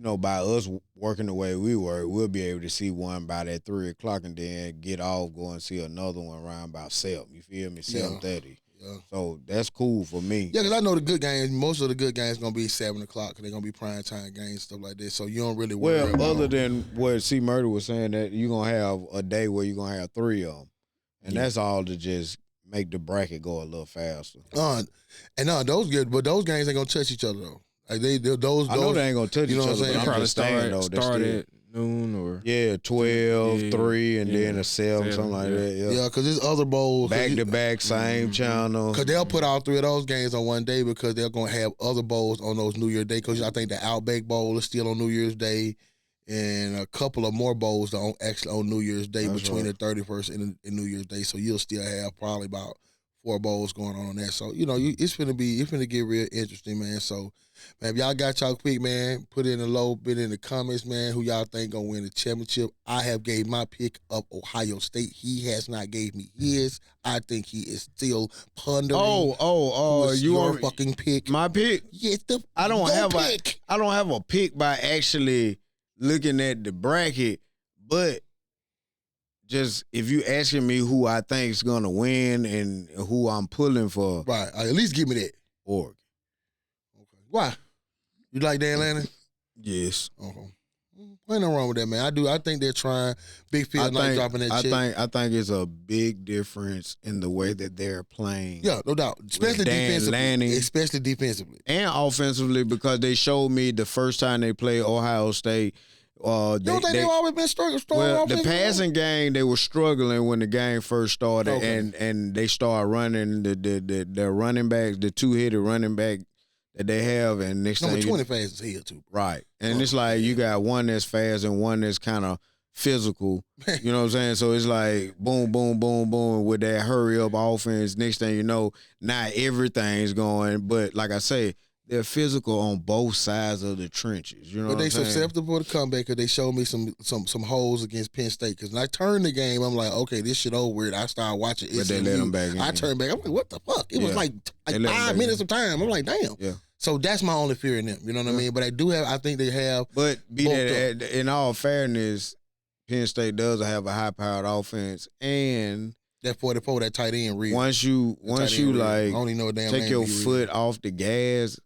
Yeah. By us working the way we work, we'll be able to see one about at 3:00 and then get off, go and see another one around about 7. You feel me? 7:30. Yeah. So that's cool for me. Yeah, because I know the good games, most of the good games going to be 7 o'clock because they're going to be prime time games, stuff like that. So you don't really worry Well, about other than what C-Murda was saying, that you're going to have a day where you're going to have 3 of them. And that's all to just make the bracket go a little faster. Those games ain't going to touch each other, though. Like those, I know they ain't going to touch you know each what other, I'm saying? but I'm Probably just saying, though. start at noon or 12, 3, and then a 7, 7, something like that. Yeah, because there's other bowls. Back-to-back, same channel. Because they'll put all 3 of those games on one day because they're going to have other bowls on those New Year's Day. Because I think the Outback Bowl is still on New Year's Day. And a couple of more bowls are actually on New Year's Day between the 31st and New Year's Day. So you'll still have probably about 4 bowls going on there. So, it's going to get real interesting, man. So, man, if y'all got y'all quick, man, put in a little bit in the comments, man, who y'all think going to win the championship. I have gave my pick of Ohio State. He has not gave me his. I think he is still pondering. You your want fucking pick? My pick? Yes, I don't have pick. I don't have a pick by actually looking at the bracket, but just if you asking me who I think is gonna win and who I'm pulling for, Right. At least give me that. Oregon. Okay. Why? You like Dan Lanning? Yes. Okay. Ain't no wrong with that, man. I think they're trying. Big Phil not dropping that check. I think it's a big difference in the way that they're playing. Yeah, no doubt. Especially defensively. Lanning, especially defensively. And offensively, because they showed me the first time they played Ohio State. You don't think they've always been struggling? Well, the passing game, they were struggling when the game first started, and they started running the running backs, the 2-headed running back that they have, and next number thing 20 fast is here too. Right. And it's like you got one that's fast and one that's kind of physical. You know what I'm saying? So it's like boom, boom, boom, boom with that hurry up offense. Next thing you know, not everything's going, but like I say, they're physical on both sides of the trenches. You know But what I'm saying? susceptible to comeback because they showed me some holes against Penn State. Because when I turned the game, I'm like, okay, this shit over with. I started watching it. But they let them back in. I turned back. I'm like, what the fuck? It was like 5 minutes of time. I'm like, damn. Yeah. So that's my only fear in them. You know what I mean? But I think they have. But in all fairness, Penn State does have a high-powered offense, and that 44, that tight end read. Once you like I don't even know a damn take name your he read. foot off the gas,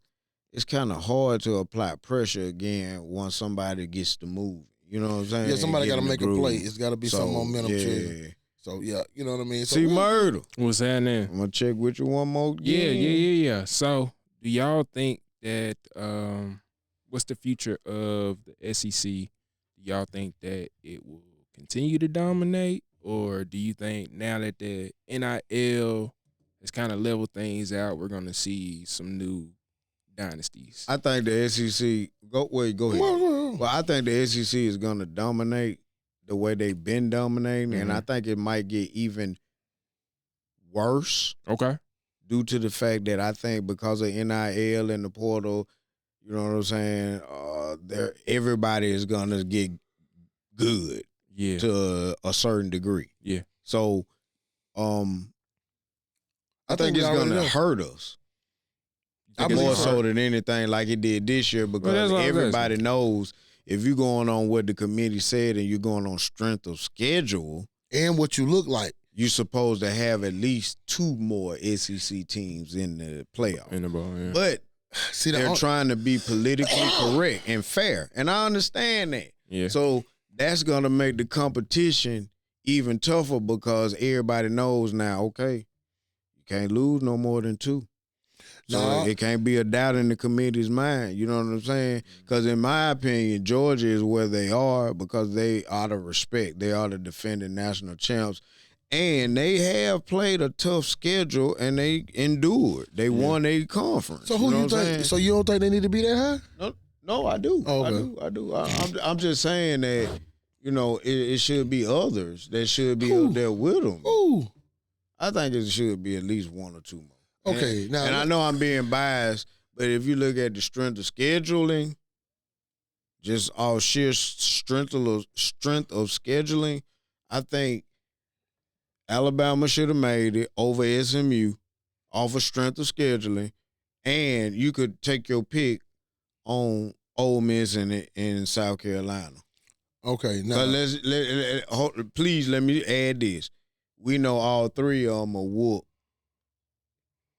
it's kind of hard to apply pressure again once somebody gets to move. You know what I'm saying? Yeah, somebody got to make a groove. play. It's got to be some momentum change. So, yeah, you know what I mean? So, C-Murda. What's happening? I'm going to check with you one more again. Yeah. So, do y'all think that what's the future of the SEC? Do y'all think that it will continue to dominate, or do you think now that the NIL has kind of leveled things out, we're going to see some new dynasties? I think the SEC go ahead. Well, I think the SEC is going to dominate the way they've been dominating, and I think it might get even worse. Okay. Due to the fact that I think because of NIL and the portal, you know what I'm saying, everybody is going to get good to a certain degree. Yeah. So I think it's going to hurt us. More so than anything like it did this year, because everybody knows if you're going on what the committee said and you're going on strength of schedule. And what you look like. You're supposed to have at least 2 more SEC teams in the playoff. In the ball, yeah. But they're trying to be politically correct and fair. And I understand that. Yeah. So that's going to make the competition even tougher because everybody knows now, okay, you can't lose no more than 2. So it can't be a doubt in the committee's mind. You know what I'm saying? Because in my opinion, Georgia is where they are because they are the respect. They are the defending national champs. And they have played a tough schedule, and they endured. They won a conference. So who you think? So you don't think they need to be that high? No, I do. Oh, okay. I do. I'm just saying that, you know, it should be others that should be up there with them. Ooh. I think it should be at least 1 or 2 more. Okay. And I know I'm being biased, but if you look at the strength of scheduling, just all sheer strength of scheduling, I think Alabama should have made it over SMU off of strength of scheduling, and you could take your pick on Ole Miss in South Carolina. Okay, now please let me add this. We know all 3 of them are whoop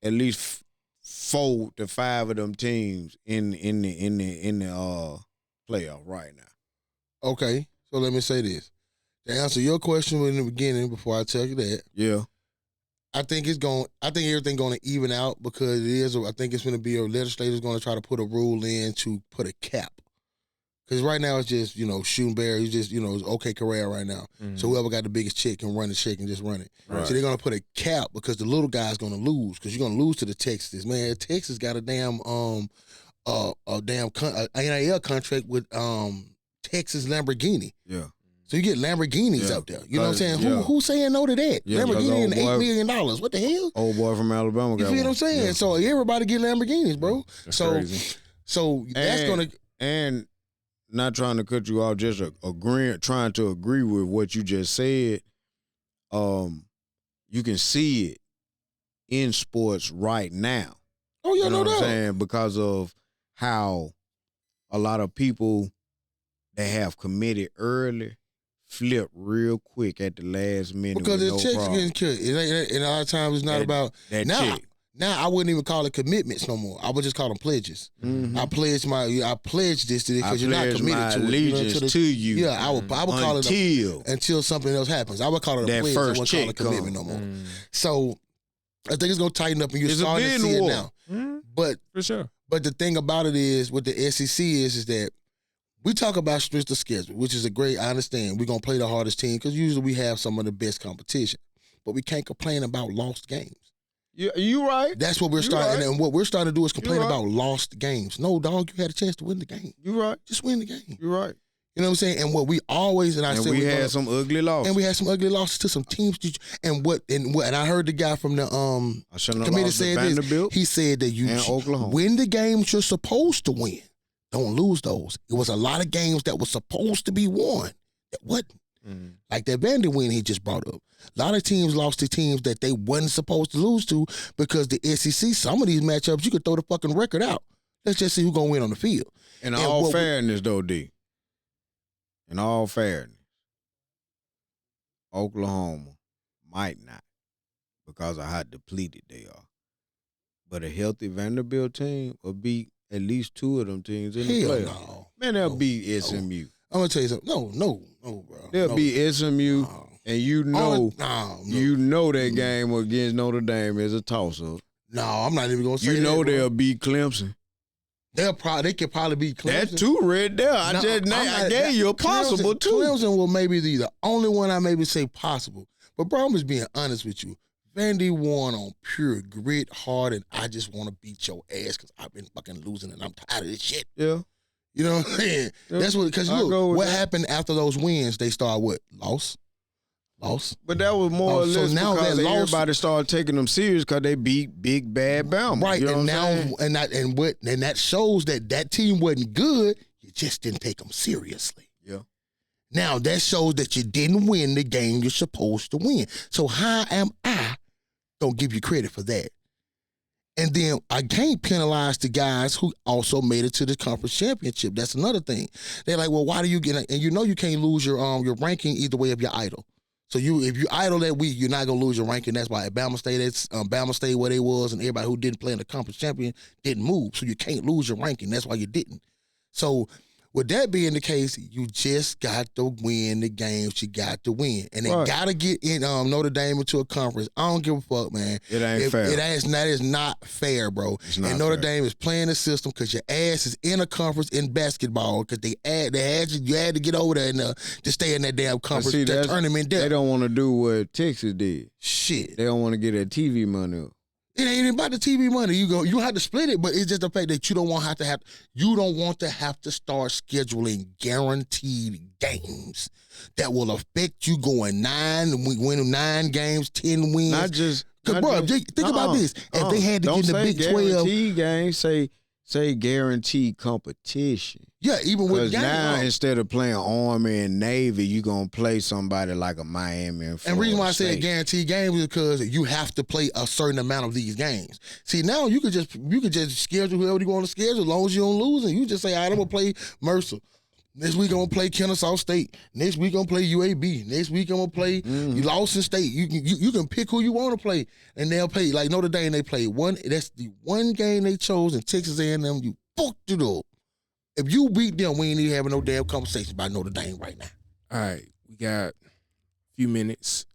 at least 4 to 5 of them teams in the playoff right now. Okay, so let me say this. To answer your question in the beginning, before I tell you that, Yeah. I think everything's going to even out because I think it's going to be a legislator's going to try to put a rule in to put a cap. Because right now it's just, shooting bear. He's just, it's okay Correa right now. Mm-hmm. So whoever got the biggest check can run the check and just run it. Right. So they're going to put a cap because the little guy's going to lose because you're going to lose to the Texans. Man, Texas got a damn NIL contract with Texas Lamborghini. Yeah. So you get Lamborghinis out there. You know what I'm saying? Yeah. Who's saying no to that? Yeah, Lamborghini and $8 million. What the hell? Old boy from Alabama You got feel what one. I'm saying? Yeah. So everybody get Lamborghinis, bro. That's so crazy. so that's gonna And not trying to cut you off, just trying to agree with what you just said. You can see it in sports right now. Oh yeah, You know no what I'm doubt. saying? Because of how a lot of people that have committed early flip real quick at the last minute. Because with it's no checks problem. getting cut. It ain't, and a lot of times it's not That- about that now. check. Now I wouldn't even call it commitments no more. I would just call them pledges. Mhm. I pledged this to this I because you're not pledge committed my to it. allegiance to you. Yeah, I would call it until something else happens. I would call it a That pledge. first I wouldn't call it a check commitment come. no more. So I think it's gonna tighten up, and you're It's a starting to bidding see it war. now. Mm-hmm. But For sure. the thing about it is, what the SEC is that we talk about strength of schedule, which is a great. I understand we're gonna play the hardest team because usually we have some of the best competition, but we can't complain about lost games. You right. That's what we're You starting, right. and what we're starting to do is complain right. about lost games. No, dog, you had a chance to win the game. You right. Just win the game. You right. You know what I'm saying? And what we always And we had some ugly losses. and we had some ugly losses to some teams. And I heard the guy from the I shouldn't have committee lost to said this. Vanderbilt He said that you and Oklahoma. win the games you're supposed to win. Don't lose those. It was a lot of games that were supposed to be won that wasn't. Mm-hmm. Like that Vandy win he just brought up. A lot of teams lost to teams that they wasn't supposed to lose to because the SEC, some of these matchups, you could throw the fucking record out. Let's just see who's going to win on the field. In And all what we- fairness, though, D. In all fairness, Oklahoma might not because of how depleted they are. But a healthy Vanderbilt team will beat at least 2 of them teams in the Hell playoffs. no. Man, they'll No. beat SMU. I'm going to tell you something. No, bro. They'll no. beat SMU, No. and you know No. that game against Notre Dame is a toss-up. No, I'm not even going to say You that, know bro. they'll beat Clemson. They could probably beat Clemson. That too right there. I gave you a possible too. Clemson will maybe be the only one I maybe say possible. But bro, I'm just being honest with you. Vandy won on pure grit, hard, and I just want to beat your ass because I've been fucking losing and I'm tired of this shit. Yeah. You know what I'm saying? Yeah. That's what, because I go look, with what that. happened after those wins, they start what? Loss? But that was more or so less now because that loss- everybody started taking them serious because they beat Big Bad Bama. Right, You know and what I'm now, saying? and that shows that team wasn't good, you just didn't take them seriously. Yeah. Now, that shows that you didn't win the game you're supposed to win. So how am I going to give you credit for that? And then I can't penalize the guys who also made it to the conference championship. That's another thing. They're like, well, why do you get it? And you know you can't lose your ranking either way of your idol. So if you idle that week, you're not going to lose your ranking. That's why at Bama State where they was, and everybody who didn't play in the conference champion didn't move. So you can't lose your ranking. That's why you didn't. So with that being the case, you just got to win the games you got to win. And they Right. got to get in Notre Dame into a conference. I don't give a fuck, man. It ain't fair. That is not fair, bro. It's not and Notre fair. Dame is playing the system because your ass is in a conference in basketball because you had to get over there and to stay in that damn But conference, see, that tournament they depth. don't want to do what Texas did. Shit. They don't want to get that TV money up. It ain't about the TV money. You have to split it, but it's just the fact that you don't want to have to start scheduling guaranteed games that will affect you going 9 games, 10 wins. Not just Because, bro, think about this. If they had to don't get in the say Big 12, guaranteed games, say guaranteed competition. yeah, even with Because now games. instead of playing Army and Navy, you're going to play somebody like a Miami and And the Florida reason why I State. said guaranteed games is because you have to play a certain amount of these games. See, now you could just schedule whoever you want to schedule as long as you don't lose, and you just say, all right, I'm gonna play Mercer. Next week I'm gonna play Kennesaw State. Next week I'm gonna play UAB. Next week I'm gonna play Lawson State. You can pick who you want to play, and they'll play like Notre Dame. They played one. That's the one game they chose in Texas A&M. You fucked it up. If you beat them, we ain't even having no damn conversation about Notre Dame right now. All right, we got a few minutes.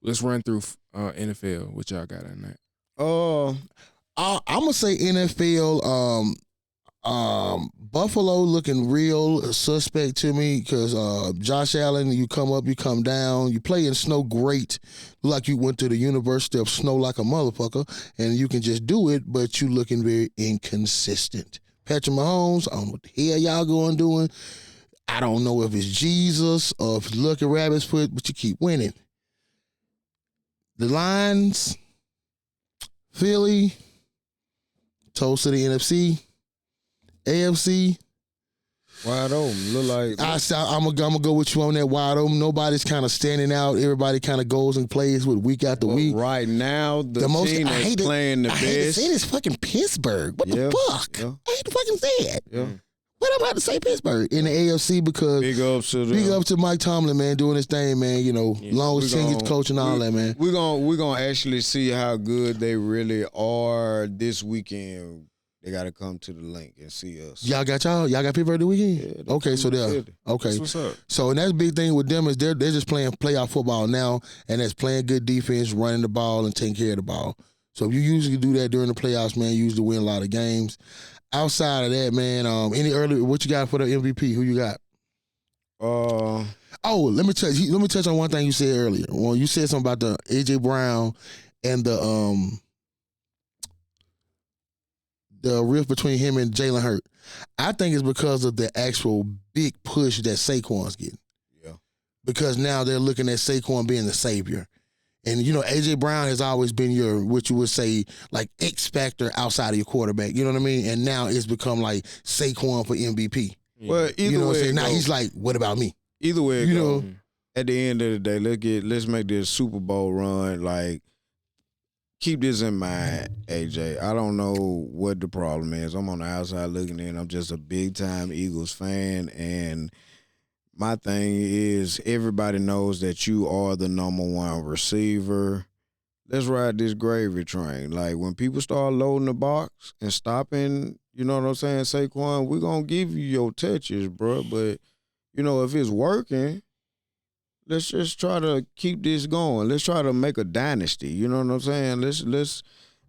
Let's run through NFL. What y'all got on that? I'm gonna say NFL. Buffalo looking real suspect to me because Josh Allen, you come up, you come down, you play in snow great, like you went to the University of Snow like a motherfucker, and you can just do it, but you looking very inconsistent. Patrick Mahomes, I don't know what the hell y'all going doing. I don't know if it's Jesus or if it's Lucky Rabbit's foot, but you keep winning. The Lions, Philly, toast to the NFC, AFC. Wide open. Look like I'm gonna go with you on that wide open. Nobody's kind of standing out. Everybody kind of goes and plays with week after week. Right now, the team that's playing the best. I hate to say this, fucking Pittsburgh. What the fuck? Yeah. I hate to fucking say it. Yeah. But I'm about to say Pittsburgh in the AFC because Big up to Mike Tomlin, man, doing his thing, man. You know, long as he's coach and all that, man. We're gonna actually see how good they really are this weekend. They got to come to the link and see us. Y'all got Pittsburgh the weekend? Yeah, okay, so they're okay. That's what's up. So and that's the big thing with them is they're just playing playoff football now, and that's playing good defense, running the ball, and taking care of the ball. So if you usually do that during the playoffs, man, you usually win a lot of games. Outside of that, man, what you got for the MVP? Who you got? Let me touch on one thing you said earlier. Well, you said something about the AJ Brown and the rift between him and Jalen Hurts. I think it's because of the actual big push that Saquon's getting. Yeah. Because now they're looking at Saquon being the savior. And, you know, A.J. Brown has always been your, what you would say, like, X factor outside of your quarterback. You know what I mean? And now it's become like Saquon for MVP. Well, either you know what I'm way, saying? Now he's like, what about me? Either way, you know, at the end of the day, let's make this Super Bowl run. Like, keep this in mind, AJ. I don't know what the problem is. I'm on the outside looking in. I'm just a big-time Eagles fan, and my thing is everybody knows that you are the number one receiver. Let's ride this gravy train. Like, when people start loading the box and stopping, you know what I'm saying, Saquon, we're going to give you your touches, bro. But, you know, if it's working, let's just try to keep this going. Let's try to make a dynasty. You know what I'm saying?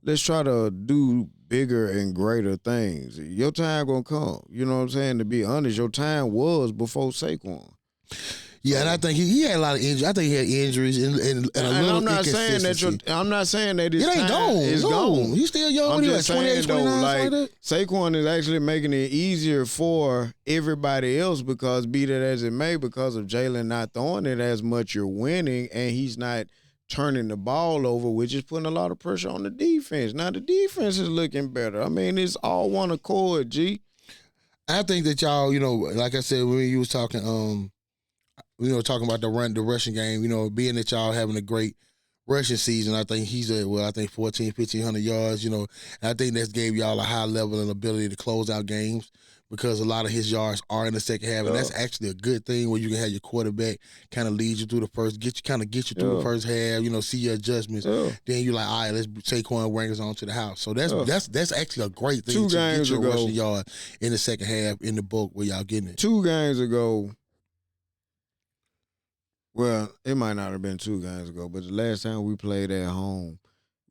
Let's try to do bigger and greater things. Your time gonna come. You know what I'm saying? To be honest, your time was before Saquon. Yeah, and I think he had a lot of injuries. I think he had injuries and a little I'm not saying that I'm not saying that his it ain't time is gone. He's still young. I'm He's just like 28, saying though, 29, like that. Saquon is actually making it easier for everybody else because, be that as it may, because of Jalen not throwing it as much, you're winning, and he's not turning the ball over, which is putting a lot of pressure on the defense. Now the defense is looking better. I mean, it's all one accord, G. I think that y'all, you know, like I said when you was talking, talking about the rushing game, you know, being that y'all having a great rushing season, I think he's at, 1,500 yards, you know, and I think that's gave y'all a high level and ability to close out games because a lot of his yards are in the second half, and that's actually a good thing where you can have your quarterback kind of lead you through the first, get you through the first half, you know, see your adjustments. Then you're like, all right, let's Saquon bring us on to the house. So that's actually a great thing to get your rushing yard in the second half in the bulk where y'all getting it. 2 games ago, well, it might not have been 2 games ago, but the last time we played at home,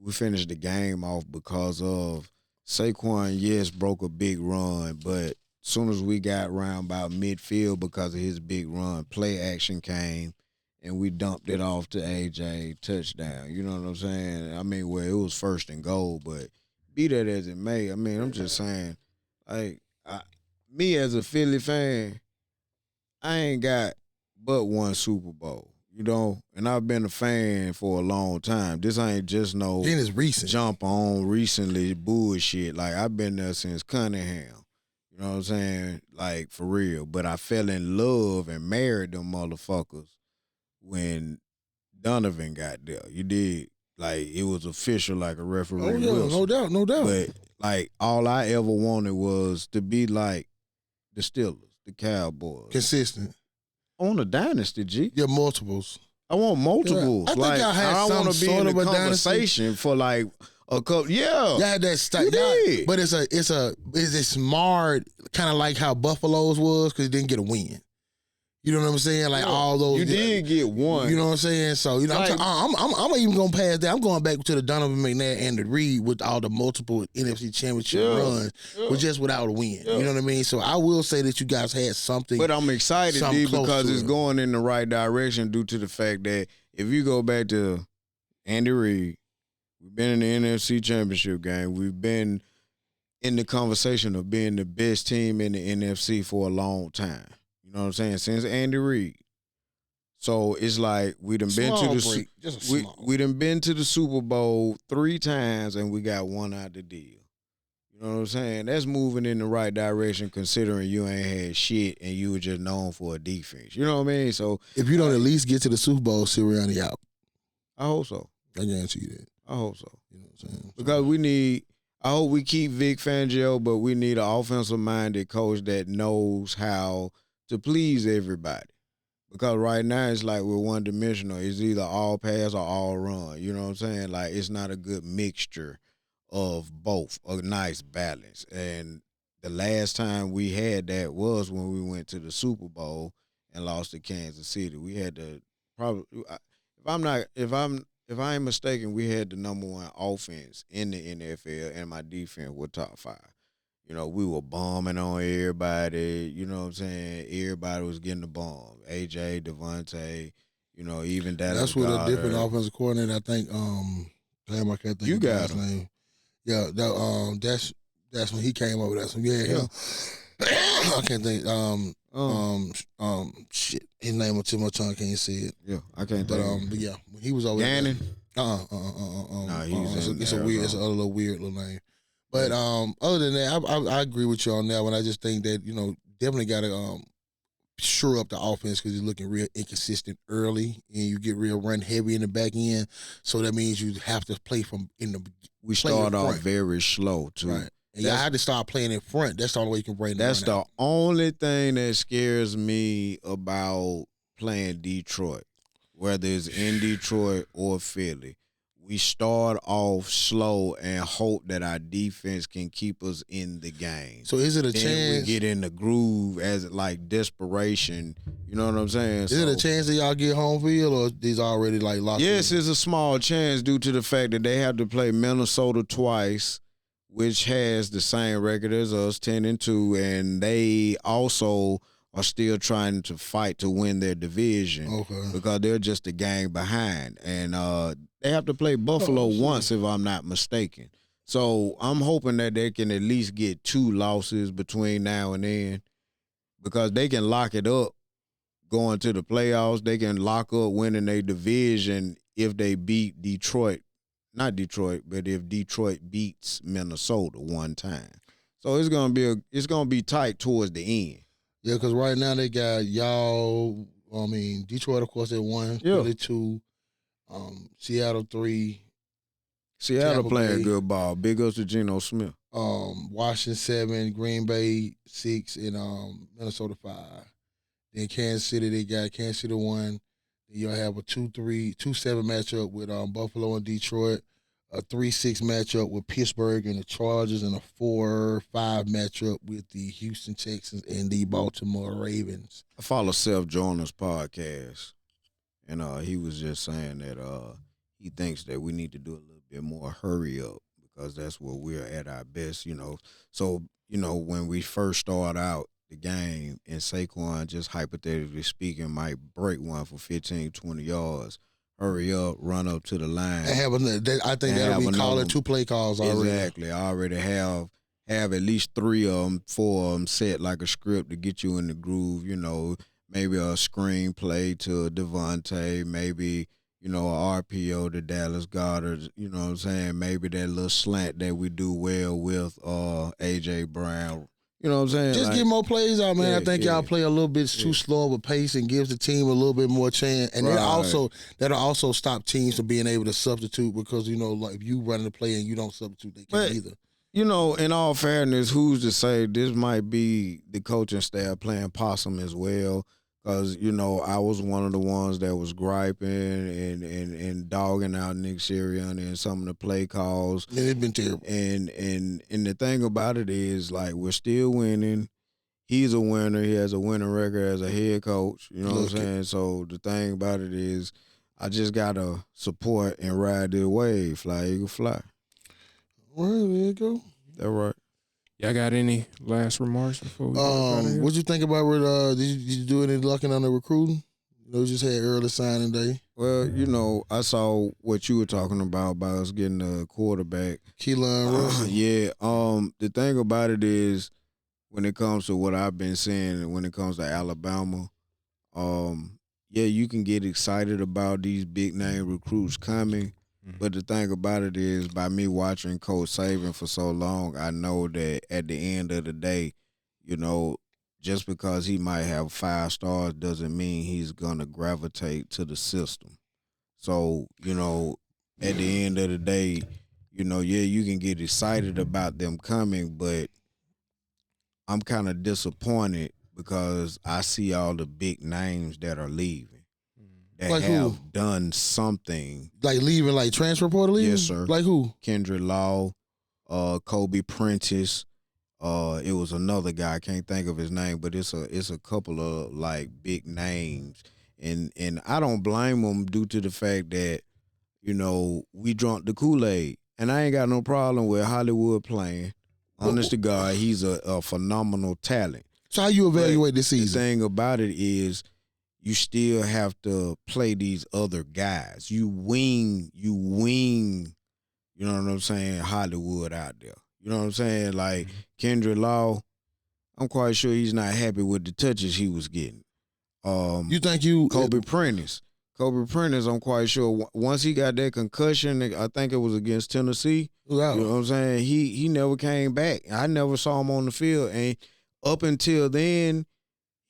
we finished the game off because of Saquon, yes, broke a big run, but as soon as we got around about midfield because of his big run, play action came, and we dumped it off to AJ, touchdown. You know what I'm saying? I mean, well, it was 1st and goal, but be that as it may, I mean, I'm just saying, like, me as a Philly fan, I ain't got but 1 Super Bowl, you know, and I've been a fan for a long time. This ain't just no recent jump on recently bullshit. Like, I've been there since Cunningham. You know what I'm saying? Like, for real. But I fell in love and married them motherfuckers when Donovan got there. You did. Like, it was official like a referee. Oh, yeah, no doubt. But, like, all I ever wanted was to be like the Steelers. the Cowboys. Consistent. I want a dynasty, G. Yeah, multiples. I want multiples. Yeah, I think y'all had I some want to be sort in of the a dynasty. conversation for like a couple. Yeah, Y'all had that style. You did. But it's smart, kind of like how Buffalo's was, because it didn't get a win. You know what I'm saying? Like all those. You did get one. You know what I'm saying? So Like- I'm even gonna pass that. I'm going back to the Donovan McNabb and the Reed with all the multiple NFC Championship runs, but just without a win. Yeah. You know what I mean? So I will say that you guys had something. But I'm excited, something D, close because to it's it. going in the right direction due to the fact that if you go back to Andy Reid, we've been in the NFC Championship game. We've been in the conversation of being the best team in the NFC for a long time. You know what I'm saying? Since Andy Reid. So it's like we done been to the break, just a small. we done been to the Super Bowl 3 times and we got one out the deal. You know what I'm saying? That's moving in the right direction considering you ain't had shit and you were just known for a defense. You know what I mean? So If you don't at least get to the Super Bowl, Sirianni out. I hope so. I guarantee you that. I hope so. You know what I'm saying? Because I hope we keep Vic Fangio, but we need an offensive-minded coach that knows how to please everybody. Because right now it's like we're one-dimensional. It's either all pass or all run. You know what I'm saying? Like it's not a good mixture of both, a nice balance. And the last time we had that was when we went to the Super Bowl and lost to Kansas City. We had to probably, if I ain't mistaken, we had the number 1 offense in the NFL, and my defense was top 5. You know, we were bombing on everybody. You know what I'm saying? Everybody was getting the bomb. AJ, Devontae, you know, even Dallas. That's with a Goedert. different offensive coordinator. I think. Damn, I can't think. You of got his him. name. Yeah, that's when he came over. That's when I can't think. Shit, his name on tip of my tongue. Can't say it. Yeah, I can't But think. but yeah, when he was over Gannon. Nah, he was in it's a weird, Arizona. a little weird little name. But other than that, I agree with you on that one. I just think that definitely got to shore up the offense because you're looking real inconsistent early, and you get real run heavy in the back end. So that means you have to play from in the. We play start in off front. very slow too. Right. And you have to start playing in front. That's the only way you can bring the That's run the out. only thing that scares me about playing Detroit, whether it's in Detroit or Philly. We start off slow and hope that our defense can keep us in the game. So is it a Then chance? we get in the groove as like desperation. You know what I'm saying? Is it a chance that y'all get home field, or these already like locked? Yes, in? it's a small chance due to the fact that they have to play Minnesota twice, which has the same record as us, 10-2, and they also are still trying to fight to win their division Okay. because they're just a game behind. And they have to play Buffalo once, if I'm not mistaken. So I'm hoping that they can at least get 2 losses between now and then because they can lock it up going to the playoffs. They can lock up winning their division if they beat Detroit. Not Detroit, but if Detroit beats Minnesota one time. So it's gonna be tight towards the end. Yeah, because right now they got y'all. I mean, Detroit, of course, at 1, Yeah. Philly 2, Seattle 3, Seattle Tampa playing Bay. good ball. Big ups to Geno Smith. Washington 7, Green Bay 6, and Minnesota 5. Then Kansas City, they got Kansas City 1. Then you'll have a 2-7 matchup with Buffalo and Detroit, a 3-6 matchup with Pittsburgh and the Chargers, and a 4-5 matchup with the Houston Texans and the Baltimore Ravens. I follow Seth Joyner's podcast, and he was just saying that he thinks that we need to do a little bit more hurry up because that's where we're at our best, So, when we first start out the game and Saquon, just hypothetically speaking, might break one for 15, 20 yards, hurry up, run up to the line. I think that'll be calling 2 play calls already. Exactly. I already have at least 3 of them, 4 of them set like a script to get you in the groove, maybe a screenplay to Devontae, maybe, a RPO to Dallas Goedert, you know what I'm saying? Maybe that little slant that we do well with A.J. Brown. You know what I'm saying? Just get more plays out, man. Yeah, I think y'all play a little bit too slow of a pace and gives the team a little bit more chance. And that'll also stop teams from being able to substitute because, like if you run the play and you don't substitute, they can't either. In all fairness, who's to say this might be the coaching staff playing possum as well? Because, I was one of the ones that was griping and dogging out Nick Sirianni and some of the play calls. Yeah, it's been terrible. And the thing about it is, like, we're still winning. He's a winner. He has a winning record as a head coach. You know what I'm saying? So the thing about it is I just got to support and ride the wave. Fly, Eagle, fly. Well, there you go. That right. Y'all got any last remarks before we go? What you think about did you do any looking on the recruiting? Just had early signing day. Well, I saw what you were talking about us getting a quarterback. Kalen Russell. Yeah. The thing about it is when it comes to what I've been saying, when it comes to Alabama, you can get excited about these big name recruits coming. But the thing about it is, by me watching Coach Saban for so long, I know that at the end of the day, just because he might have 5 stars doesn't mean he's going to gravitate to the system. So, at the end of the day, you can get excited about them coming, but I'm kind of disappointed because I see all the big names that are leaving. That like have who? Done something. Like leaving, like transfer portal leaving? Yes, sir. Like who? Kendrick Law, Kobe Prentice. It was another guy, I can't think of his name, but it's a couple of like big names. And I don't blame them due to the fact that, we drunk the Kool-Aid. And I ain't got no problem with Hollywood playing. Honest to God, he's a phenomenal talent. So how you evaluate this season? The thing about it is you still have to play these other guys. You wing, you know what I'm saying, Hollywood out there. You know what I'm saying? Like Kendrick Law, I'm quite sure he's not happy with the touches he was getting. You think Kobe Prentice, I'm quite sure once he got that concussion, I think it was against Tennessee. Wow. You know what I'm saying? He never came back. I never saw him on the field. And up until then,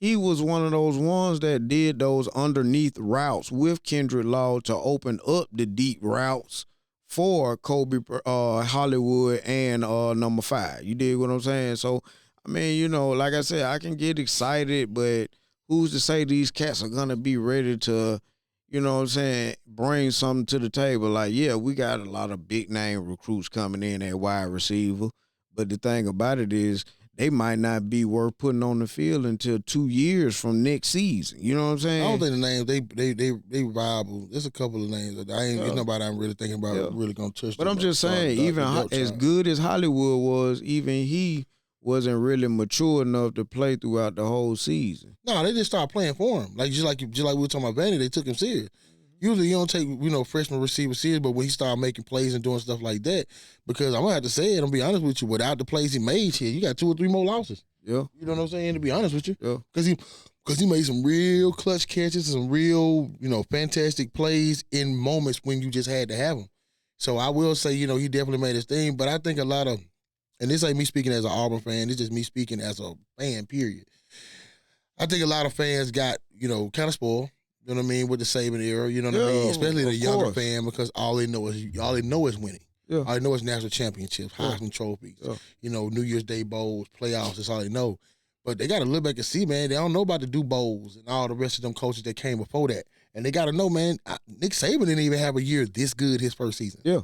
he was one of those ones that did those underneath routes with Kendrick Law to open up the deep routes for Kobe, Hollywood, and number 5. You dig what I'm saying? So, I mean, like I said, I can get excited, but who's to say these cats are going to be ready to, you know what I'm saying, bring something to the table? Like, yeah, we got a lot of big-name recruits coming in at wide receiver, but the thing about it is, they might not be worth putting on the field until 2 years from next season. You know what I'm saying? I don't think the names they viable. There's a couple of names that there's nobody I'm really thinking about really gonna touch. But I'm just saying, even as good as Hollywood was, even he wasn't really mature enough to play throughout the whole season. No, they just started playing for him. Just like we were talking about Vanny, they took him serious. Usually you don't take, freshman receiver serious, but when he started making plays and doing stuff like that, because I'm going to have to say it, I'm going to be honest with you, without the plays he made here, you got 2 or 3 more losses. Yeah. You know what I'm saying? To be honest with you. Yeah. Because he made some real clutch catches, some real, fantastic plays in moments when you just had to have them. So I will say, he definitely made his thing, but I think a lot of, and this ain't me speaking as an Auburn fan, it's just me speaking as a fan, period. I think a lot of fans got, kind of spoiled. You know what I mean, with the Saban era, you know what I mean? Especially the younger fan, because all they know is winning. Yeah. All they know is national championships, Heisman trophies, New Year's Day bowls, playoffs, that's all they know. But they got to look back and see, man, they don't know about the do bowls and all the rest of them coaches that came before that. And they got to know, man, Nick Saban didn't even have a year this good his first season. Yeah.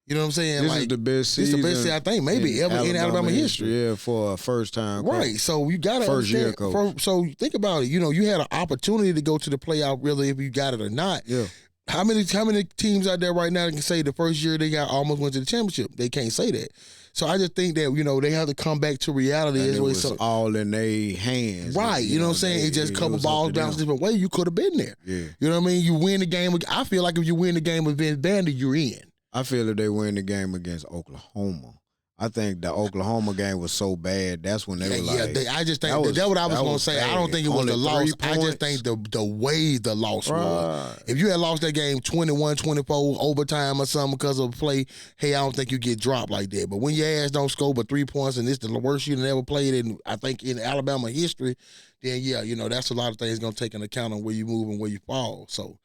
You know what I'm saying? This is the best season. This is the best season, I think, maybe ever in Alabama history. Yeah, for a first-time coach. Right. So you got to first year coach. So think about it. You had an opportunity to go to the playoff, really, if you got it or not. Yeah. How many teams out there right now that can say the first year they almost went to the championship? They can't say that. So I just think that, they have to come back to reality. And it was all in their hands. Right. You know what I'm saying? It just a couple balls bounced different way. You could have been there. Yeah. You know what I mean? You win the game. I feel like if you win the game with Vince Bandy, you're in. I feel if they win the game against Oklahoma, I think the Oklahoma game was so bad. That's when they were like. I just think that's what I was going to say. Bad. I don't think it was the loss. I just think the way the loss was. If you had lost that game 21-24 overtime or something because of a play, hey, I don't think you get dropped like that. But when your ass don't score but 3 points and it's the worst you ever played in, I think, in Alabama history, then that's a lot of things going to take into account on where you move and where you fall. So.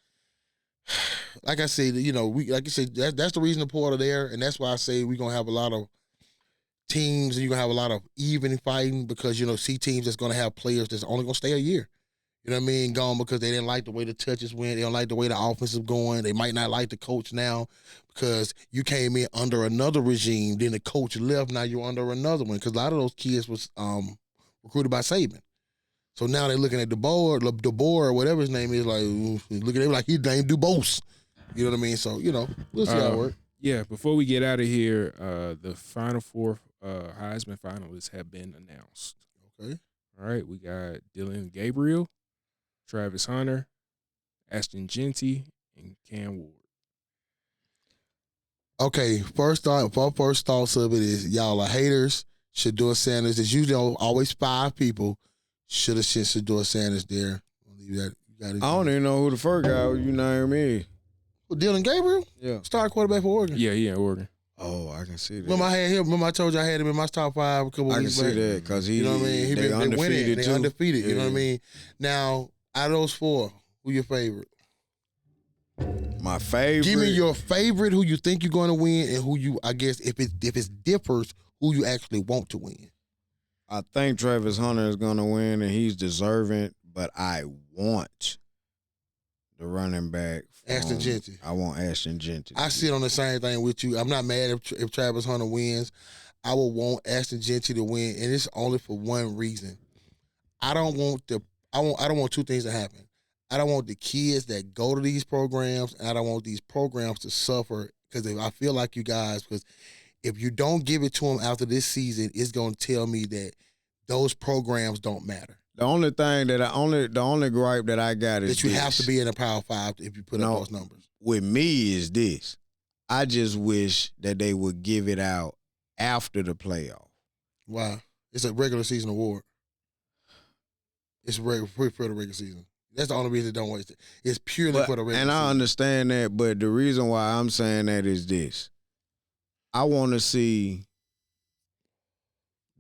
Like I said, that's the reason the portal there, and that's why I say we're gonna have a lot of teams, and you're gonna have a lot of even fighting because C teams that's gonna have players that's only gonna stay a year. You know what I mean? Gone because they didn't like the way the touches went. They don't like the way the offense is going. They might not like the coach now because you came in under another regime. Then the coach left. Now you're under another one because a lot of those kids was recruited by Saban. So now they're looking at DeBoer, or whatever his name is, like look at him like he named DuBose. You know what I mean? So we'll see how it works. Yeah. Before we get out of here, the final four Heisman finalists have been announced. Okay. All right. We got Dylan Gabriel, Travis Hunter, Ashton Genty, and Cam Ward. Okay, first thoughts of it is y'all are haters. Shedeur Sanders. There's usually always 5 people. Should have sent Shedeur Sanders there. I don't even know who the first guy you named me. Dylan Gabriel? Yeah. Star quarterback for Oregon. Yeah, in Oregon. Oh, I can see that. Remember I had him. Remember I told you I had him in my top 5 a couple weeks back. I can see that because You know what I mean? they undefeated They too. undefeated. Yeah. You know what I mean? Now, out of those 4, who your favorite? My favorite. Give me your favorite, who you think you're going to win, and who you, I guess, if it differs, who you actually want to win. I think Travis Hunter is going to win, and he's deserving, but I want the running back. Ashton Genty. I want Ashton Genty. I sit on the same thing with you. I'm not mad if Travis Hunter wins. I would want Ashton Genty to win, and it's only for one reason. I don't want 2 things to happen. I don't want the kids that go to these programs, and I don't want these programs to suffer because I feel like you guys, because if you don't give it to them after this season, it's going to tell me that those programs don't matter. The only thing that the only gripe that I got is that you this. have to be in a Power 5 if you put up those numbers. With me is this. I just wish that they would give it out after the playoff. Why? It's a regular season award. It's for the regular season. That's the only reason they don't waste it. It's purely for the regular season. And I understand that, but the reason why I'm saying that is this. I want to see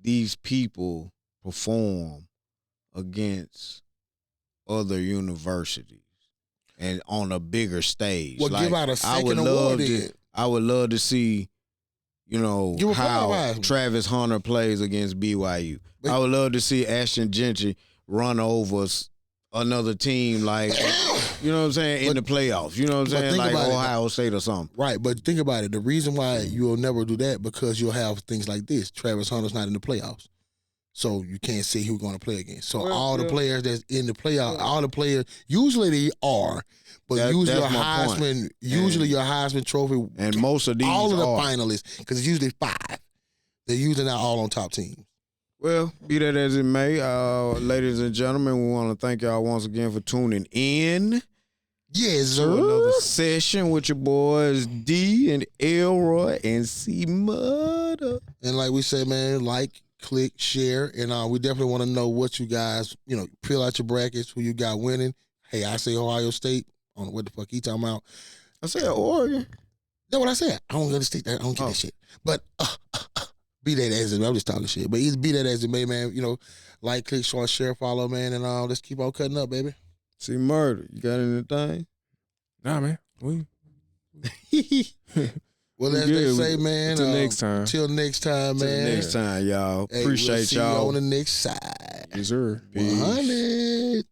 these people perform against other universities and on a bigger stage. Well, give out a second award then. I would love to see, how Travis Hunter plays against BYU. I would love to see Ashton Genty run over another team like, you know what I'm saying, in the playoffs. You know what I'm saying, like Ohio State or something. Right, but think about it. The reason why you'll never do that because you'll have things like this. Travis Hunter's not in the playoffs. So you can't see who going to play against. So all the players that's in the playoff, all the players, usually they are, but usually your Heisman Trophy, and most of these, all of the finalists, because it's usually 5. They're usually not all on top teams. Well, be that as it may, ladies and gentlemen, we want to thank y'all once again for tuning in. Yes, sir. To another session with your boys D and Elroy and C-Murda. And like we said, man, click, share, and we definitely want to know what you guys, fill out your brackets, who you got winning. Hey, I say Ohio State. I don't know what the fuck he talking about. I said Oregon. That's what I said. I don't understand that. I don't get that shit. But be that as it may, I'm just talking shit. But either be that as it may, man, click, share, follow, man, and let's keep on cutting up, baby. C-Murda, you got anything? Nah, man. Well, as they say, man. Until next time. Till next time, man. Till next time, y'all. Hey, Appreciate we'll see y'all. you on the next side. Yes, sir. Peace. 100.